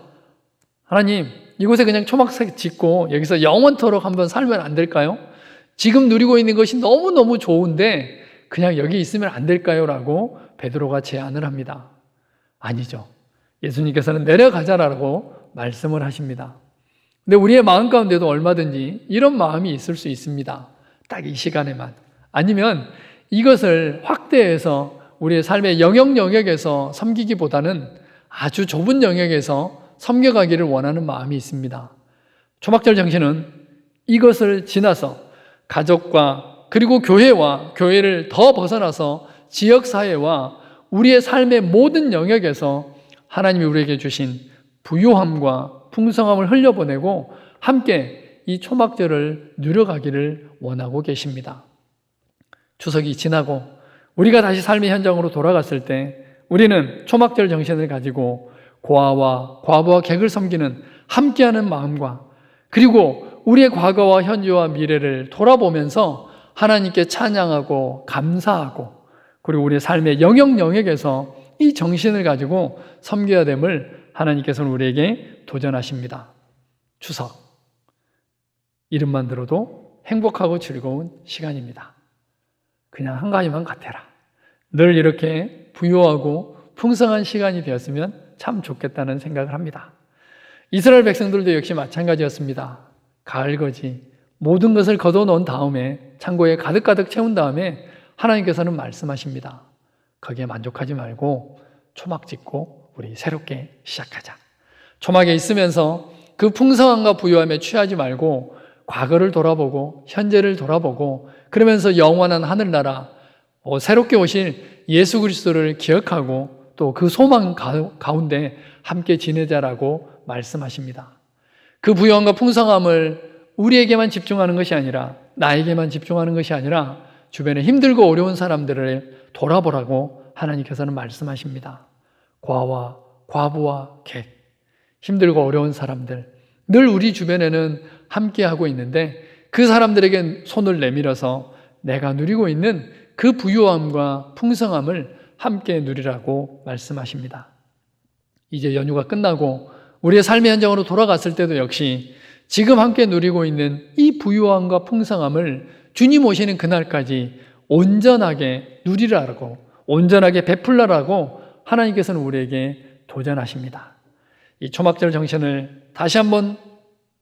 하나님, 이곳에 그냥 초막색 짓고 여기서 영원토록 한번 살면 안 될까요? 지금 누리고 있는 것이 너무너무 좋은데 그냥 여기 있으면 안 될까요? 라고 베드로가 제안을 합니다. 아니죠. 예수님께서는 내려가자라고 말씀을 하십니다. 근데 우리의 마음 가운데도 얼마든지 이런 마음이 있을 수 있습니다. 딱 이 시간에만. 아니면 이것을 확대해서 우리의 삶의 영역에서 섬기기보다는 아주 좁은 영역에서 섬겨가기를 원하는 마음이 있습니다. 초막절 정신은 이것을 지나서 가족과 그리고 교회를 더 벗어나서 지역사회와 우리의 삶의 모든 영역에서 하나님이 우리에게 주신 부요함과 풍성함을 흘려보내고 함께 이 초막절을 누려가기를 원하고 계십니다. 추석이 지나고 우리가 다시 삶의 현장으로 돌아갔을 때 우리는 초막절 정신을 가지고 고아와 과부와 객을 섬기는 함께하는 마음과 그리고 우리의 과거와 현재와 미래를 돌아보면서 하나님께 찬양하고 감사하고 그리고 우리의 삶의 영역에서 이 정신을 가지고 섬겨야 됨을 하나님께서는 우리에게 도전하십니다. 추석, 이름만 들어도 행복하고 즐거운 시간입니다. 그냥 한 가지만 같아라. 늘 이렇게 부유하고 풍성한 시간이 되었으면 참 좋겠다는 생각을 합니다. 이스라엘 백성들도 역시 마찬가지였습니다. 가을거지 모든 것을 걷어놓은 다음에 창고에 가득가득 채운 다음에 하나님께서는 말씀하십니다. 거기에 만족하지 말고 초막 짓고 우리 새롭게 시작하자. 초막에 있으면서 그 풍성함과 부유함에 취하지 말고 과거를 돌아보고 현재를 돌아보고 그러면서 영원한 하늘나라 새롭게 오실 예수 그리스도를 기억하고 또 그 소망 가운데 함께 지내자라고 말씀하십니다. 그 부유함과 풍성함을 우리에게만 집중하는 것이 아니라 나에게만 집중하는 것이 아니라 주변에 힘들고 어려운 사람들을 돌아보라고 하나님께서는 말씀하십니다. 고아와 과부와 객, 힘들고 어려운 사람들 늘 우리 주변에는 함께하고 있는데 그 사람들에게 손을 내밀어서 내가 누리고 있는 그 부유함과 풍성함을 함께 누리라고 말씀하십니다. 이제 연휴가 끝나고 우리의 삶의 현장으로 돌아갔을 때도 역시 지금 함께 누리고 있는 이 부유함과 풍성함을 주님 오시는 그날까지 온전하게 누리라고, 온전하게 베풀라라고 하나님께서는 우리에게 도전하십니다. 이 초막절 정신을 다시 한번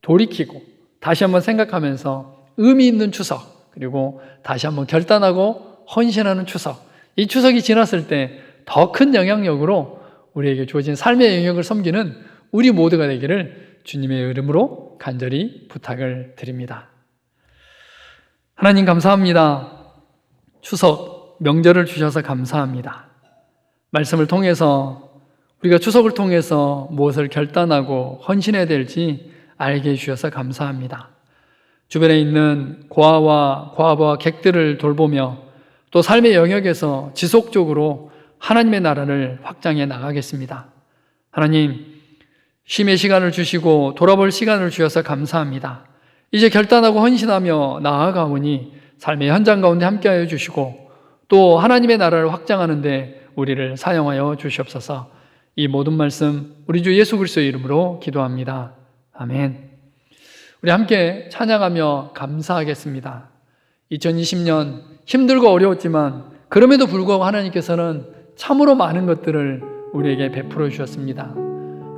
돌이키고 다시 한번 생각하면서 의미 있는 추석, 그리고 다시 한번 결단하고 헌신하는 추석, 이 추석이 지났을 때 더 큰 영향력으로 우리에게 주어진 삶의 영역을 섬기는 우리 모두가 되기를 주님의 이름으로 간절히 부탁을 드립니다. 하나님 감사합니다. 추석 명절을 주셔서 감사합니다. 말씀을 통해서 우리가 추석을 통해서 무엇을 결단하고 헌신해야 될지 알게 해주셔서 감사합니다. 주변에 있는 고아와 객들을 돌보며 또 삶의 영역에서 지속적으로 하나님의 나라를 확장해 나가겠습니다. 하나님, 쉼의 시간을 주시고 돌아볼 시간을 주셔서 감사합니다. 이제 결단하고 헌신하며 나아가오니 삶의 현장 가운데 함께하여 주시고 또 하나님의 나라를 확장하는데 우리를 사용하여 주시옵소서. 이 모든 말씀 우리 주 예수 그리스도의 이름으로 기도합니다. 아멘. 우리 함께 찬양하며 감사하겠습니다. 2020년 힘들고 어려웠지만 그럼에도 불구하고 하나님께서는 참으로 많은 것들을 우리에게 베풀어 주셨습니다.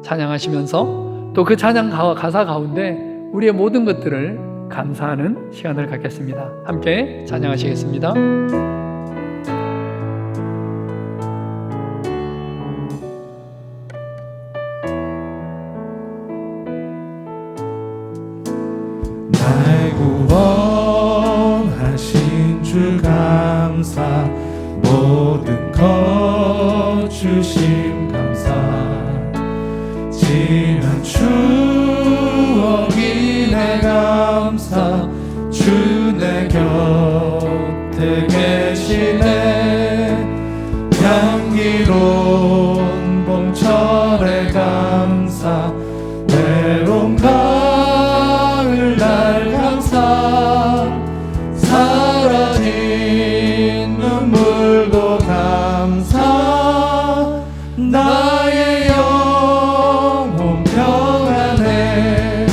찬양하시면서 또 그 찬양 가사 가운데 우리의 모든 것들을 감사하는 시간을 갖겠습니다. 함께 찬양하시겠습니다. 날 구원하신 주 감사, 모든 것 주심 감사, 지난 추억이 내 감사, 주 내 곁에 계시네. 향기로운 봄철의 감사, 외로운 가을날 감사, 사라진 눈물도 감사, 나의 영혼 평안해.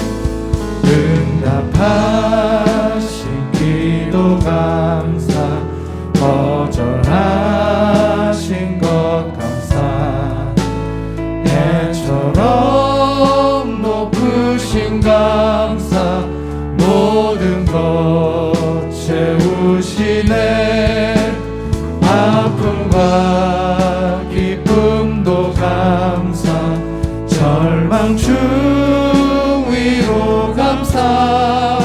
응답하신 기도 감사, 거절하신 것 감사, 해처럼 높으신 감사, 모든 것 채우시네. 아픔과 기쁨도 감사, 절망 중 위로 감사,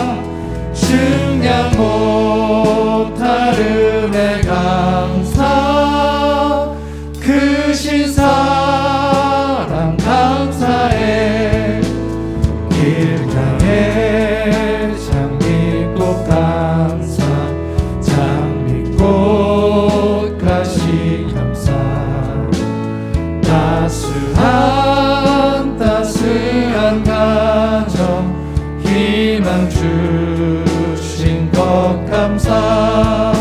증량 못할 은혜 감사, 크신 사랑 감사해. 길가에 장미꽃 감사, 장미꽃 가시 감사, 따스한 가정 희망 주신 것 감사,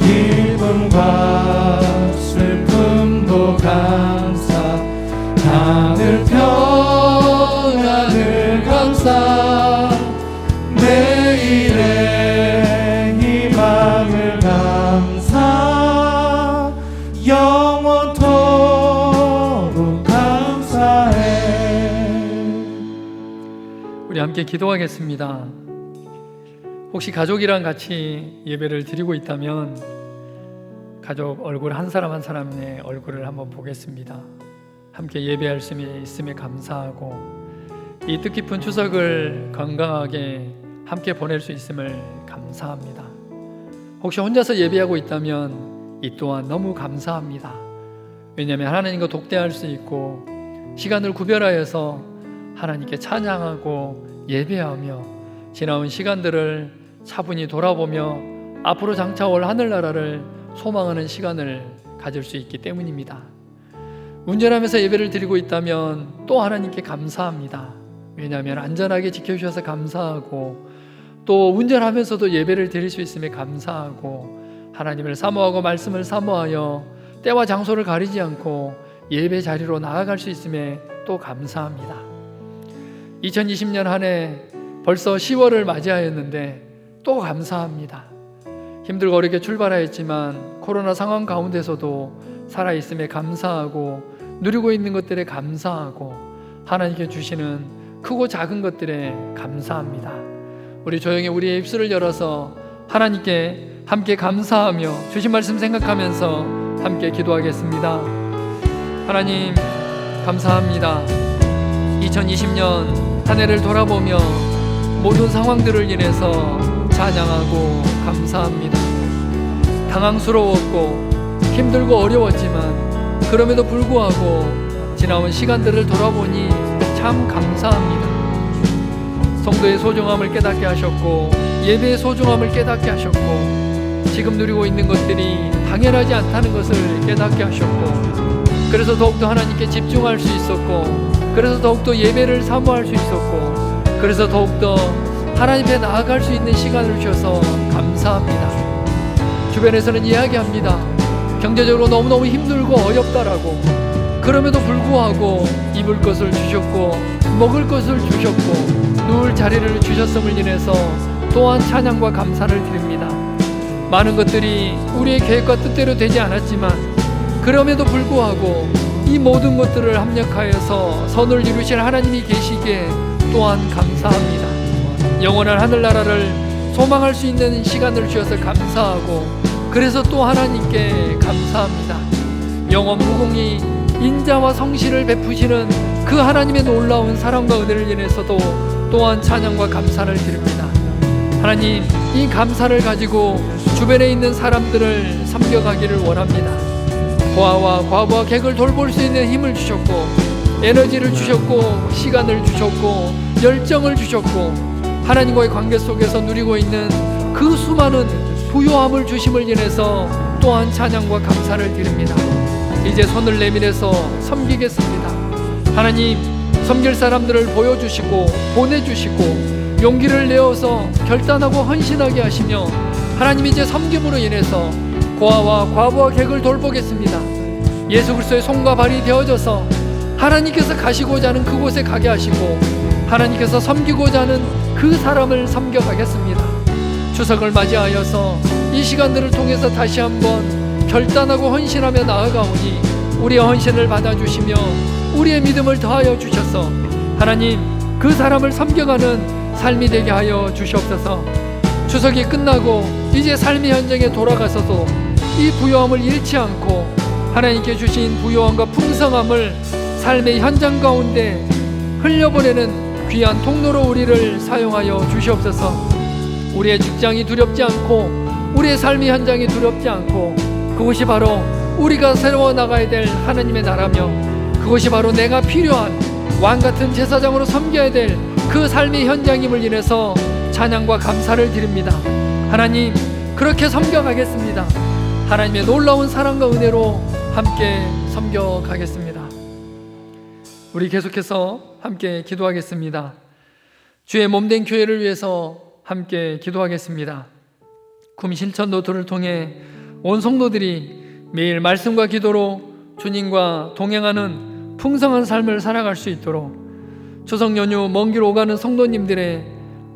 기쁨과 슬픔도 감사, 하늘 평안을 감사, 내일의 희망을 감사, 영원토록 감사해. 우리 함께 기도하겠습니다. 혹시 가족이랑 같이 예배를 드리고 있다면 가족 얼굴 한 사람 한 사람의 얼굴을 한번 보겠습니다. 함께 예배할 수 있음에 감사하고 이 뜻깊은 추석을 건강하게 함께 보낼 수 있음을 감사합니다. 혹시 혼자서 예배하고 있다면 이 또한 너무 감사합니다. 왜냐하면 하나님과 독대할 수 있고 시간을 구별하여서 하나님께 찬양하고 예배하며 지나온 시간들을 차분히 돌아보며 앞으로 장차 올 하늘나라를 소망하는 시간을 가질 수 있기 때문입니다. 운전하면서 예배를 드리고 있다면 또 하나님께 감사합니다. 왜냐하면 안전하게 지켜주셔서 감사하고 또 운전하면서도 예배를 드릴 수 있음에 감사하고 하나님을 사모하고 말씀을 사모하여 때와 장소를 가리지 않고 예배 자리로 나아갈 수 있음에 또 감사합니다. 2020년 한 해 벌써 10월을 맞이하였는데 또 감사합니다. 힘들고 어렵게 출발하였지만 코로나 상황 가운데서도 살아있음에 감사하고 누리고 있는 것들에 감사하고 하나님께 주시는 크고 작은 것들에 감사합니다. 우리 조용히 우리의 입술을 열어서 하나님께 함께 감사하며 주신 말씀 생각하면서 함께 기도하겠습니다. 하나님 감사합니다. 2020년 한 해를 돌아보며 모든 상황들을 인해서 찬양하고 감사합니다. 당황스러웠고 힘들고 어려웠지만 그럼에도 불구하고 지나온 시간들을 돌아보니 참 감사합니다. 성도의 소중함을 깨닫게 하셨고 예배의 소중함을 깨닫게 하셨고 지금 누리고 있는 것들이 당연하지 않다는 것을 깨닫게 하셨고 그래서 더욱더 하나님께 집중할 수 있었고 그래서 더욱더 예배를 사모할 수 있었고 그래서 더욱더 하나님 앞에 나아갈 수 있는 시간을 주셔서 감사합니다. 주변에서는 이야기합니다. 경제적으로 너무너무 힘들고 어렵다라고. 그럼에도 불구하고 입을 것을 주셨고 먹을 것을 주셨고 누울 자리를 주셨음을 인해서 또한 찬양과 감사를 드립니다. 많은 것들이 우리의 계획과 뜻대로 되지 않았지만 그럼에도 불구하고 이 모든 것들을 합력하여서 선을 이루실 하나님이 계시기에 또한 감사합니다. 영원한 하늘나라를 소망할 수 있는 시간을 주셔서 감사하고 그래서 또 하나님께 감사합니다. 영원 무궁히 인자와 성실을 베푸시는 그 하나님의 놀라운 사랑과 은혜를 인해서도 또한 찬양과 감사를 드립니다. 하나님, 이 감사를 가지고 주변에 있는 사람들을 섬겨가기를 원합니다. 고아와 과부와 객을 돌볼 수 있는 힘을 주셨고 에너지를 주셨고 시간을 주셨고 열정을 주셨고 하나님과의 관계 속에서 누리고 있는 그 수많은 부요함을 주심을 인해서 또한 찬양과 감사를 드립니다. 이제 손을 내밀어서 섬기겠습니다. 하나님, 섬길 사람들을 보여주시고 보내주시고 용기를 내어서 결단하고 헌신하게 하시며 하나님 이제 섬김으로 인해서 고아와 과부와 객을 돌보겠습니다. 예수 그리스도의 손과 발이 되어져서 하나님께서 가시고자 하는 그곳에 가게 하시고 하나님께서 섬기고자 하는 그 사람을 섬겨가겠습니다. 추석을 맞이하여서 이 시간들을 통해서 다시 한번 결단하고 헌신하며 나아가오니 우리의 헌신을 받아주시며 우리의 믿음을 더하여 주셔서 하나님 그 사람을 섬겨가는 삶이 되게 하여 주시옵소서. 추석이 끝나고 이제 삶의 현장에 돌아가서도 이 부요함을 잃지 않고 하나님께 주신 부요함과 풍성함을 삶의 현장 가운데 흘려보내는 귀한 통로로 우리를 사용하여 주시옵소서. 우리의 직장이 두렵지 않고 우리의 삶의 현장이 두렵지 않고 그것이 바로 우리가 세워 나가야 될 하나님의 나라며 그것이 바로 내가 필요한 왕같은 제사장으로 섬겨야 될 그 삶의 현장임을 인해서 찬양과 감사를 드립니다. 하나님, 그렇게 섬겨가겠습니다. 하나님의 놀라운 사랑과 은혜로 함께 섬겨가겠습니다. 우리 계속해서 함께 기도하겠습니다. 주의 몸된 교회를 위해서 함께 기도하겠습니다. 쿰실천 노트를 통해 온 성도들이 매일 말씀과 기도로 주님과 동행하는 풍성한 삶을 살아갈 수 있도록 추석 연휴 먼 길 오가는 성도님들의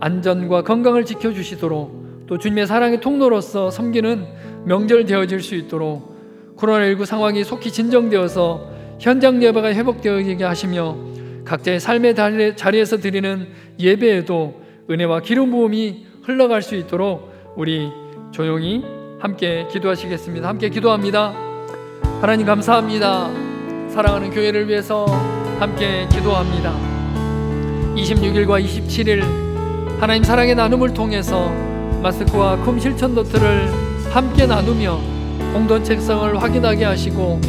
안전과 건강을 지켜주시도록 또 주님의 사랑의 통로로서 섬기는 명절 되어질 수 있도록 코로나19 상황이 속히 진정되어서 현장 예배가 회복되어지게 하시며 각자의 삶의 자리에서 드리는 예배에도 은혜와 기름 부음이 흘러갈 수 있도록 우리 조용히 함께 기도하시겠습니다. 함께 기도합니다. 하나님 감사합니다. 사랑하는 교회를 위해서 함께 기도합니다. 26일과 27일 하나님 사랑의 나눔을 통해서 마스크와 쿰실천 노트를 함께 나누며 공동체성을 확인하게 하시고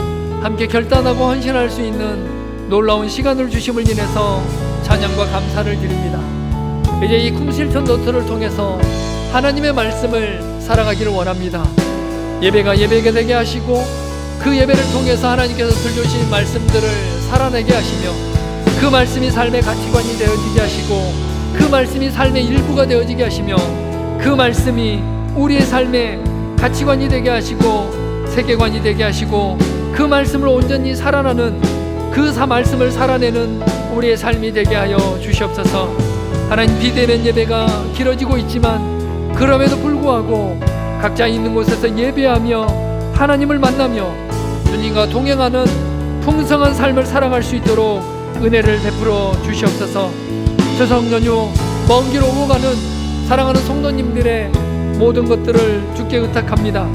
함께 결단하고 헌신할 수 있는 놀라운 시간을 주심을 인해서 찬양과 감사를 드립니다. 이제 이 쿰실천 노트를 통해서 하나님의 말씀을 살아가기를 원합니다. 예배가 예배가 되게 하시고 그 예배를 통해서 하나님께서 들려주신 말씀들을 살아내게 하시며 그 말씀이 삶의 가치관이 되어지게 하시고 그 말씀이 삶의 일부가 되어지게 하시며 그 말씀이 우리의 삶의 가치관이 되게 하시고 세계관이 되게 하시고 그 말씀을 온전히 살아나는 그 말씀을 살아내는 우리의 삶이 되게 하여 주시옵소서. 하나님, 비대면 예배가 길어지고 있지만 그럼에도 불구하고 각자 있는 곳에서 예배하며 하나님을 만나며 주님과 동행하는 풍성한 삶을 살아갈 수 있도록 은혜를 베풀어 주시옵소서. 추석 연휴 먼 길 오고 가는 사랑하는 성도님들의 모든 것들을 주께 의탁합니다.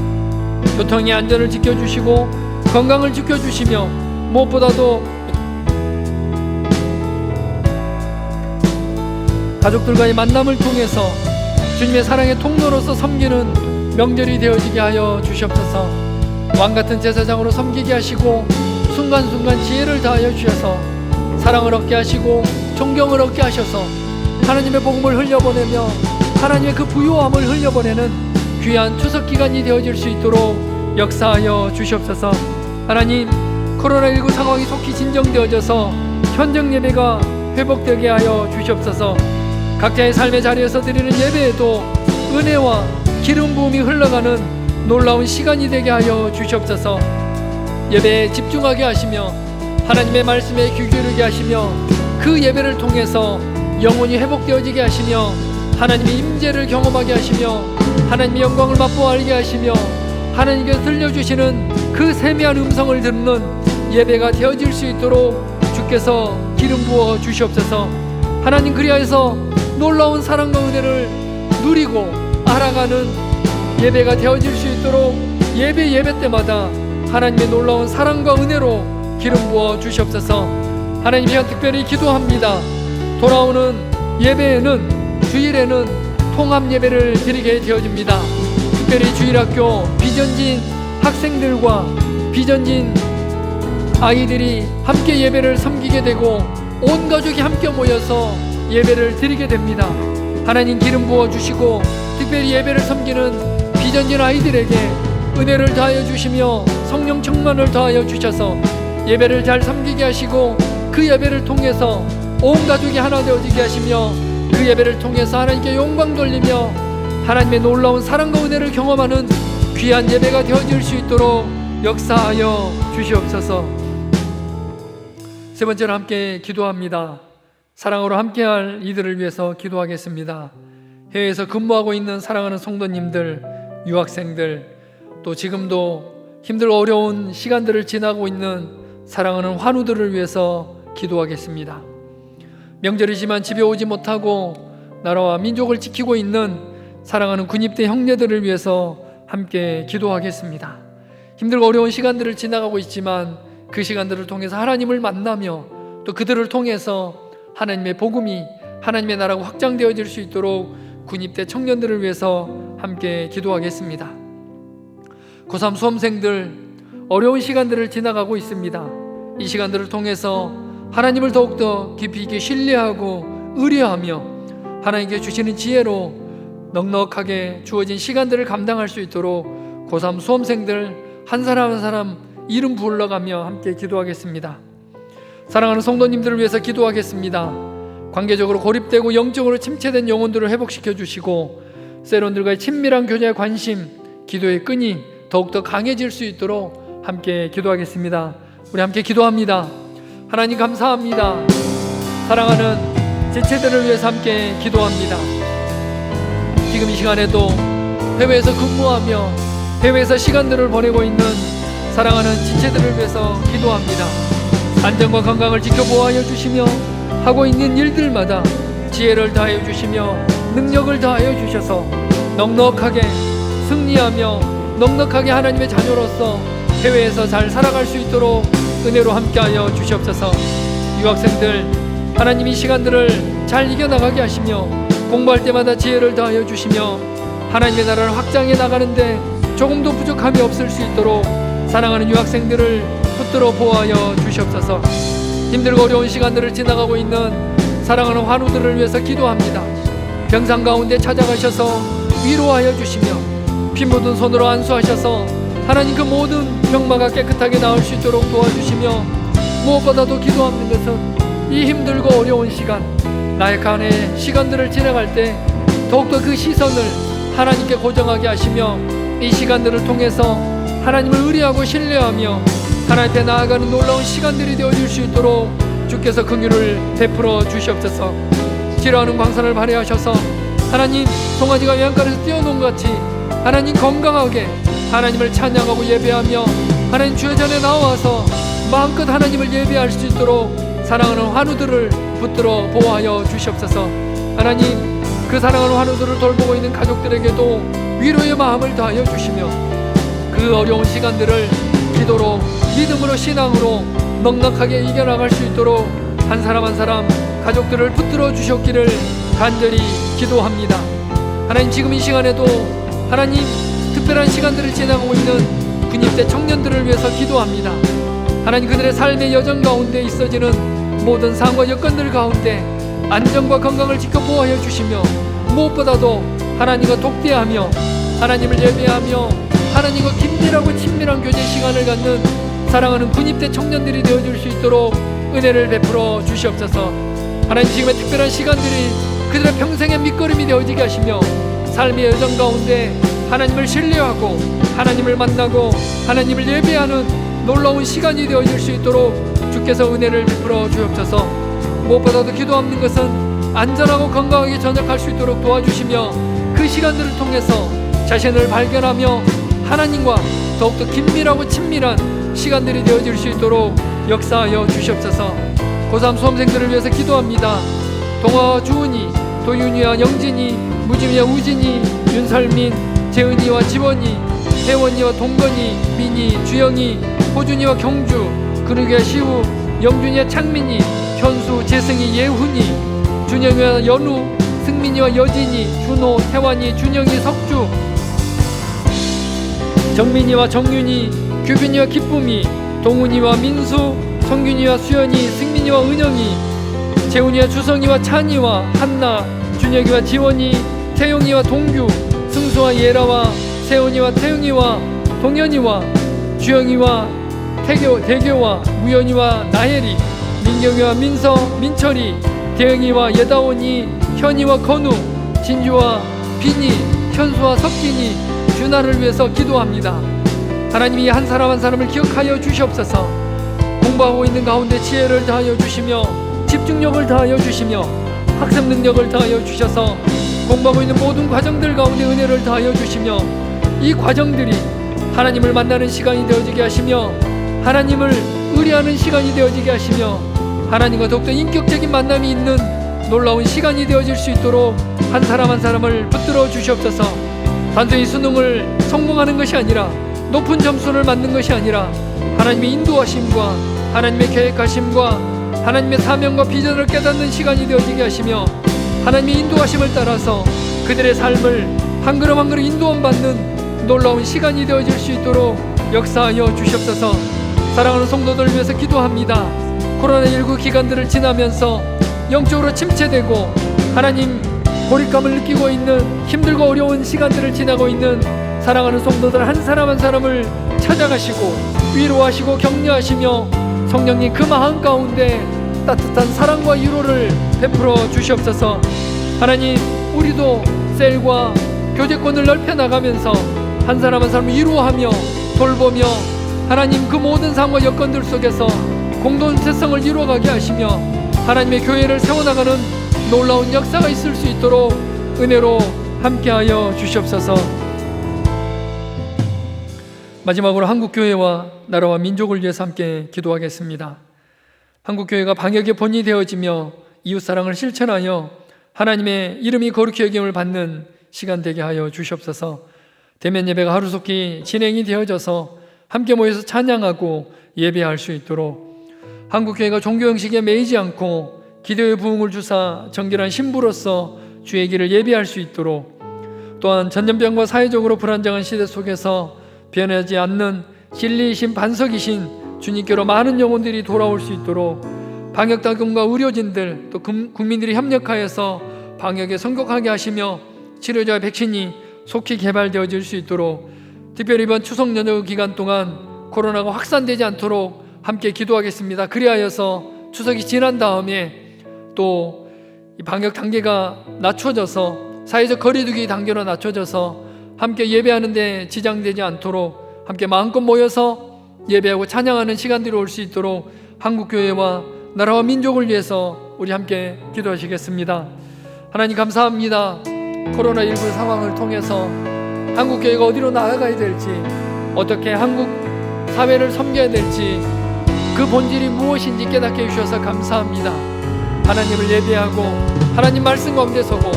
교통의 안전을 지켜주시고 건강을 지켜주시며 무엇보다도 가족들과의 만남을 통해서 주님의 사랑의 통로로서 섬기는 명절이 되어지게 하여 주시옵소서. 왕같은 제사장으로 섬기게 하시고 순간순간 지혜를 다하여 주셔서 사랑을 얻게 하시고 존경을 얻게 하셔서 하나님의 복음을 흘려보내며 하나님의 그 부요함을 흘려보내는 귀한 추석 기간이 되어질 수 있도록 역사하여 주시옵소서. 하나님, 코로나19 상황이 속히 진정되어져서 현장 예배가 회복되게 하여 주시옵소서. 각자의 삶의 자리에서 드리는 예배에도 은혜와 기름 부음이 흘러가는 놀라운 시간이 되게 하여 주시옵소서. 예배에 집중하게 하시며 하나님의 말씀에 귀 기울이게 하시며 그 예배를 통해서 영혼이 회복되어지게 하시며 하나님의 임재를 경험하게 하시며 하나님의 영광을 맛보아 알게 하시며 하나님께서 들려주시는 그 세미한 음성을 듣는 예배가 되어질 수 있도록 주께서 기름 부어 주시옵소서. 하나님, 그리하여서 놀라운 사랑과 은혜를 누리고 알아가는 예배가 되어질 수 있도록 예배 때마다 하나님의 놀라운 사랑과 은혜로 기름 부어 주시옵소서. 하나님, 시간 특별히 기도합니다. 돌아오는 예배에는, 주일에는 통합 예배를 드리게 되어집니다. 특별히 주일학교 비전진 학생들과 비전진 아이들이 함께 예배를 섬기게 되고 온 가족이 함께 모여서 예배를 드리게 됩니다. 하나님, 기름 부어 주시고 특별히 예배를 섬기는 비전진 아이들에게 은혜를 더하여 주시며 성령 충만을 더하여 주셔서 예배를 잘 섬기게 하시고 그 예배를 통해서 온 가족이 하나 되어지게 하시며 그 예배를 통해서 하나님께 영광 돌리며 하나님의 놀라운 사랑과 은혜를 경험하는 귀한 예배가 되어질 수 있도록 역사하여 주시옵소서. 세 번째로 함께 기도합니다. 사랑으로 함께할 이들을 위해서 기도하겠습니다. 해외에서 근무하고 있는 사랑하는 성도님들, 유학생들, 또 지금도 힘들고 어려운 시간들을 지나고 있는 사랑하는 환우들을 위해서 기도하겠습니다. 명절이지만 집에 오지 못하고 나라와 민족을 지키고 있는 사랑하는 군입대 형제들을 위해서 함께 기도하겠습니다. 힘들고 어려운 시간들을 지나가고 있지만 그 시간들을 통해서 하나님을 만나며 또 그들을 통해서 하나님의 복음이 하나님의 나라가 확장되어질 수 있도록 군입대 청년들을 위해서 함께 기도하겠습니다. 고3 수험생들 어려운 시간들을 지나가고 있습니다. 이 시간들을 통해서 하나님을 더욱더 깊이 있게 신뢰하고 의뢰하며 하나님께 주시는 지혜로 넉넉하게 주어진 시간들을 감당할 수 있도록 고3 수험생들 한 사람 한 사람 이름 불러가며 함께 기도하겠습니다. 사랑하는 성도님들을 위해서 기도하겠습니다. 관계적으로 고립되고 영적으로 침체된 영혼들을 회복시켜 주시고 세론들과의 친밀한 교제의 관심, 기도의 끈이 더욱더 강해질 수 있도록 함께 기도하겠습니다. 우리 함께 기도합니다. 하나님, 감사합니다. 사랑하는 지체들을 위해서 함께 기도합니다. 지금 이 시간에도 해외에서 근무하며 해외에서 시간들을 보내고 있는 사랑하는 지체들을 위해서 기도합니다. 안전과 건강을 지켜보호하여 주시며 하고 있는 일들마다 지혜를 다하여 주시며 능력을 다하여 주셔서 넉넉하게 승리하며 넉넉하게 하나님의 자녀로서 해외에서 잘 살아갈 수 있도록 은혜로 함께하여 주시옵소서. 유학생들, 하나님 이 시간들을 잘 이겨나가게 하시며 공부할 때마다 지혜를 더하여 주시며 하나님의 나라를 확장해 나가는데 조금도 부족함이 없을 수 있도록 사랑하는 유학생들을 붙들어 보호하여 주시옵소서. 힘들고 어려운 시간들을 지나가고 있는 사랑하는 환우들을 위해서 기도합니다. 병상 가운데 찾아가셔서 위로하여 주시며 피 묻은 손으로 안수하셔서 하나님 그 모든 병마가 깨끗하게 나을 수 있도록 도와주시며 무엇보다도 기도하는 것은 이 힘들고 어려운 시간, 나약한 시간들을 지나갈 때 더욱더 그 시선을 하나님께 고정하게 하시며 이 시간들을 통해서 하나님을 의뢰하고 신뢰하며 하나님 앞에 나아가는 놀라운 시간들이 되어질 수 있도록 주께서 긍휼을 베풀어 주시옵소서. 지루하는 광산을 발휘하셔서 하나님 송아지가 외양간에서 뛰어놓은 것 같이 하나님 건강하게 하나님을 찬양하고 예배하며 하나님 주의 전에 나와서 마음껏 하나님을 예배할 수 있도록 사랑하는 환우들을 붙들어 보호하여 주시옵소서. 하나님, 그 사랑하는 환우들을 돌보고 있는 가족들에게도 위로의 마음을 다하여 주시며 그 어려운 시간들을 기도로, 믿음으로, 신앙으로 넉넉하게 이겨나갈 수 있도록 한 사람 한 사람 가족들을 붙들어 주셨기를 간절히 기도합니다. 하나님, 지금 이 시간에도 하나님 특별한 시간들을 지나가고 있는 군입대 청년들을 위해서 기도합니다. 하나님, 그들의 삶의 여정 가운데 있어지는 모든 상황과 여건들 가운데 안전과 건강을 지켜 보호하여 주시며 무엇보다도 하나님과 독대하며 하나님을 예배하며 하나님과 긴밀하고 친밀한 교제 시간을 갖는 사랑하는 군입대 청년들이 되어줄 수 있도록 은혜를 베풀어 주시옵소서. 하나님, 지금의 특별한 시간들이 그들의 평생의 밑거름이 되어지게 하시며 삶의 여정 가운데 하나님을 신뢰하고 하나님을 만나고 하나님을 예배하는 놀라운 시간이 되어질 수 있도록 주께서 은혜를 베풀어 주옵소서. 무엇보다도 기도하는 것은 안전하고 건강하게 전역할 수 있도록 도와주시며 그 시간들을 통해서 자신을 발견하며 하나님과 더욱더 긴밀하고 친밀한 시간들이 되어질 수 있도록 역사하여 주시옵소서. 고3 수험생들을 위해서 기도합니다. 동아와 주은이, 도윤이와 영진이, 무지미와 우진이, 윤설민, 재은이와 지원이, 혜원이와 동건이, 민이, 주영이, 호준이와 경주, 근욱이와 시우, 영준이와 창민이, 현수, 재승이, 예훈이, 준영이와 연우, 승민이와 여진이, 준호, 태환이, 준영이, 석주, 정민이와 정윤이, 규빈이와 기쁨이, 동훈이와 민수, 성균이와 수연이, 승민이와 은영이, 재훈이와 주성이와 찬이와 한나, 준혁이와 지원이, 태용이와 동규, 승수와 예라와 세훈이와 태용이와 동현이와 주영이와 대교와 우연이와 나혜리, 민경이와 민서, 민철이, 대영이와 예다원이, 현이와 건우, 진주와 비니, 현수와 석진이, 준하를 위해서 기도합니다. 하나님이 한 사람 한 사람을 기억하여 주시옵소서. 공부하고 있는 가운데 지혜를 다하여 주시며 집중력을 다하여 주시며 학습 능력을 다하여 주셔서 공부하고 있는 모든 과정들 가운데 은혜를 다하여 주시며 이 과정들이 하나님을 만나는 시간이 되어지게 하시며 하나님을 의뢰하는 시간이 되어지게 하시며 하나님과 더욱더 인격적인 만남이 있는 놀라운 시간이 되어질 수 있도록 한 사람 한 사람을 붙들어 주시옵소서. 단순히 수능을 성공하는 것이 아니라 높은 점수를 받는 것이 아니라 하나님의 인도하심과 하나님의 계획하심과 하나님의 사명과 비전을 깨닫는 시간이 되어지게 하시며 하나님의 인도하심을 따라서 그들의 삶을 한 걸음 한 걸음 인도함 받는 놀라운 시간이 되어질 수 있도록 역사하여 주시옵소서. 사랑하는 성도들을 위해서 기도합니다. 코로나19 기간들을 지나면서 영적으로 침체되고 하나님 고립감을 느끼고 있는 힘들고 어려운 시간들을 지나고 있는 사랑하는 성도들 한 사람 한 사람을 찾아가시고 위로하시고 격려하시며 성령님 그 마음 가운데 따뜻한 사랑과 위로를 베풀어 주시옵소서. 하나님, 우리도 셀과 교제권을 넓혀 나가면서 한 사람 한 사람 위로하며 돌보며 하나님 그 모든 상황과 여건들 속에서 공동체성을 이루어가게 하시며 하나님의 교회를 세워나가는 놀라운 역사가 있을 수 있도록 은혜로 함께하여 주시옵소서. 마지막으로 한국교회와 나라와 민족을 위해서 함께 기도하겠습니다. 한국교회가 방역의 본이 되어지며 이웃사랑을 실천하여 하나님의 이름이 거룩히 여김을 받는 시간 되게 하여 주시옵소서. 대면 예배가 하루속히 진행이 되어져서 함께 모여서 찬양하고 예배할 수 있도록 한국교회가 종교 형식에 매이지 않고 기도의 부흥을 주사 정결한 신부로서 주의 길을 예배할 수 있도록 또한 전염병과 사회적으로 불안정한 시대 속에서 변하지 않는 진리이신 반석이신 주님께로 많은 영혼들이 돌아올 수 있도록 방역당국과 의료진들 또 국민들이 협력하여서 방역에 성공하게 하시며 치료제와 백신이 속히 개발되어질 수 있도록 특별히 이번 추석 연휴 기간 동안 코로나가 확산되지 않도록 함께 기도하겠습니다. 그리하여서 추석이 지난 다음에 또 이 방역 단계가 낮춰져서 사회적 거리두기 단계로 낮춰져서 함께 예배하는 데 지장되지 않도록 함께 마음껏 모여서 예배하고 찬양하는 시간들이 올 수 있도록 한국교회와 나라와 민족을 위해서 우리 함께 기도하시겠습니다. 하나님 감사합니다. 코로나19 상황을 통해서 한국교회가 어디로 나아가야 될지, 어떻게 한국 사회를 섬겨야 될지, 그 본질이 무엇인지 깨닫게 해주셔서 감사합니다. 하나님을 예배하고 하나님 말씀 가운데 서고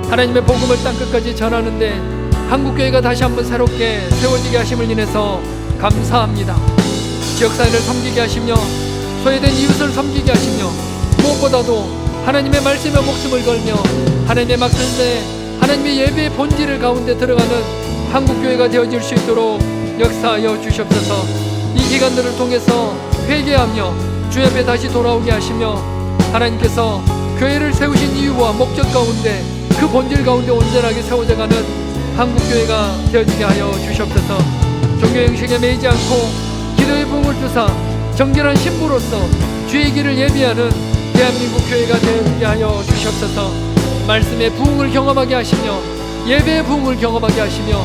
하나님의 복음을 땅끝까지 전하는데 한국교회가 다시 한번 새롭게 세워지게 하심을 인해서 감사합니다. 지역사회를 섬기게 하시며 소외된 이웃을 섬기게 하시며 무엇보다도 하나님의 말씀에 목숨을 걸며 하나님의 말씀에 하나님의 예배의 본질을 가운데 들어가는 한국교회가 되어질 수 있도록 역사하여 주시옵소서. 이 기간들을 통해서 회개하며 주 옆에 다시 돌아오게 하시며 하나님께서 교회를 세우신 이유와 목적 가운데 그 본질 가운데 온전하게 세워져가는 한국교회가 되어지게 하여 주시옵소서. 종교 형식에 매이지 않고 기도의 부흥을 주사 정결한 신부로서 주의 길을 예비하는 대한민국 교회가 되어지게 하여 주시옵소서. 말씀의 부흥을 경험하게 하시며 예배의 부흥을 경험하게 하시며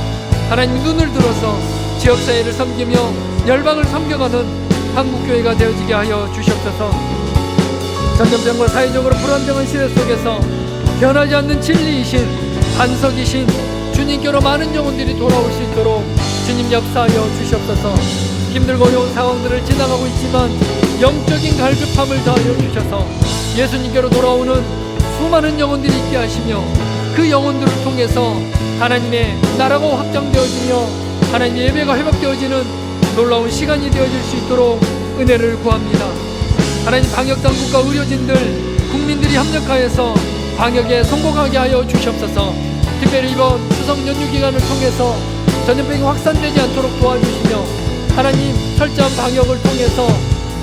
하나님 눈을 들어서 지역사회를 섬기며 열방을 섬겨가는 한국교회가 되어지게 하여 주시옵소서. 전염병과 사회적으로 불안정한 시대 속에서 변하지 않는 진리이신 반석이신 주님께로 많은 영혼들이 돌아올 수 있도록 주님 역사하여 주시옵소서. 힘들고 어려운 상황들을 지나가고 있지만 영적인 갈급함을 더하여 주셔서 예수님께로 돌아오는 수많은 영혼들이 있게 하시며 그 영혼들을 통해서 하나님의 나라가 확장되어지며 하나님의 예배가 회복되어지는 놀라운 시간이 되어질 수 있도록 은혜를 구합니다. 하나님 방역당국과 의료진들 국민들이 협력하여서 방역에 성공하게 하여 주시옵소서. 특별히 이번 추석 연휴 기간을 통해서 전염병이 확산되지 않도록 도와주시며 하나님 철저한 방역을 통해서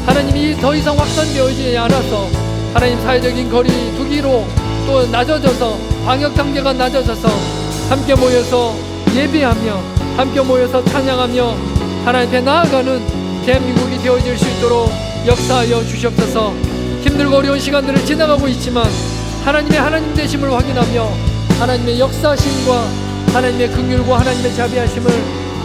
하나님이 더 이상 확산되어지지 않아서 하나님 사회적인 거리 두기로 또 낮아져서 방역 단계가 낮아져서 함께 모여서 예배하며 함께 모여서 찬양하며 하나님 앞에 나아가는 대한민국이 되어질 수 있도록 역사하여 주시옵소서. 힘들고 어려운 시간들을 지나가고 있지만 하나님의 하나님 되심을 확인하며 하나님의 역사심과 하나님의 긍휼과 하나님의 자비하심을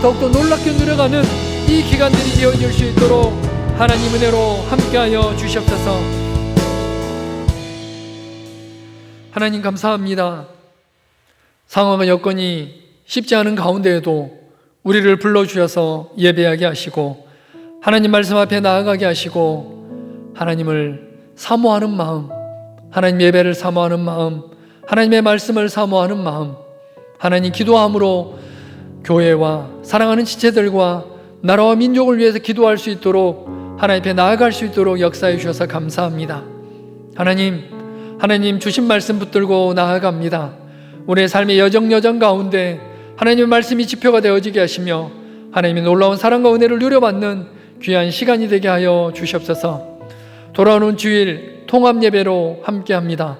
더욱더 놀랍게 누려가는 이 기간들이 되어질 수 있도록 하나님 은혜로 함께하여 주시옵소서. 하나님 감사합니다. 상황과 여건이 쉽지 않은 가운데에도 우리를 불러주셔서 예배하게 하시고 하나님 말씀 앞에 나아가게 하시고 하나님을 사모하는 마음, 하나님 예배를 사모하는 마음, 하나님의 말씀을 사모하는 마음, 하나님 기도함으로 교회와 사랑하는 지체들과 나라와 민족을 위해서 기도할 수 있도록 하나님 앞에 나아갈 수 있도록 역사해 주셔서 감사합니다. 하나님 주신 말씀 붙들고 나아갑니다. 우리의 삶의 여정 가운데 하나님의 말씀이 지표가 되어지게 하시며 하나님의 놀라운 사랑과 은혜를 누려받는 귀한 시간이 되게 하여 주시옵소서. 돌아오는 주일 통합 예배로 함께합니다.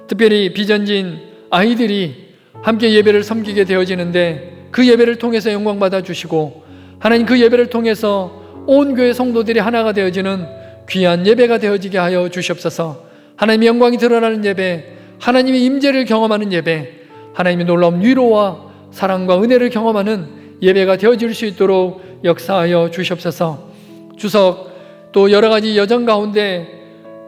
특별히 비전진 아이들이 함께 예배를 섬기게 되어지는데 그 예배를 통해서 영광 받아 주시고 하나님 그 예배를 통해서 온 교회 성도들이 하나가 되어지는 귀한 예배가 되어지게 하여 주시옵소서. 하나님의 영광이 드러나는 예배, 하나님의 임재를 경험하는 예배, 하나님의 놀라운 위로와 사랑과 은혜를 경험하는 예배가 되어질 수 있도록 역사하여 주시옵소서. 추석 또 여러 가지 여정 가운데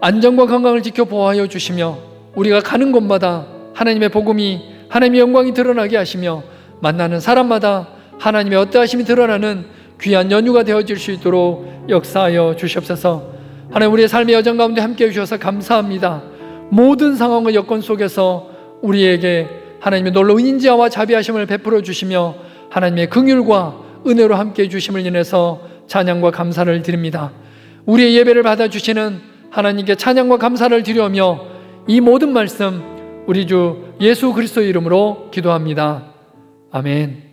안전과 건강을 지켜 보호하여 주시며 우리가 가는 곳마다 하나님의 복음이 하나님의 영광이 드러나게 하시며 만나는 사람마다 하나님의 어떠하심이 드러나는 귀한 연휴가 되어질 수 있도록 역사하여 주시옵소서. 하나님 우리의 삶의 여정 가운데 함께해 주셔서 감사합니다. 모든 상황과 여건 속에서 우리에게 하나님의 놀라운 인자와 자비하심을 베풀어 주시며 하나님의 긍휼과 은혜로 함께해 주심을 인해서 찬양과 감사를 드립니다. 우리의 예배를 받아주시는 하나님께 찬양과 감사를 드리며 이 모든 말씀 우리 주 예수 그리스도의 이름으로 기도합니다. 아멘.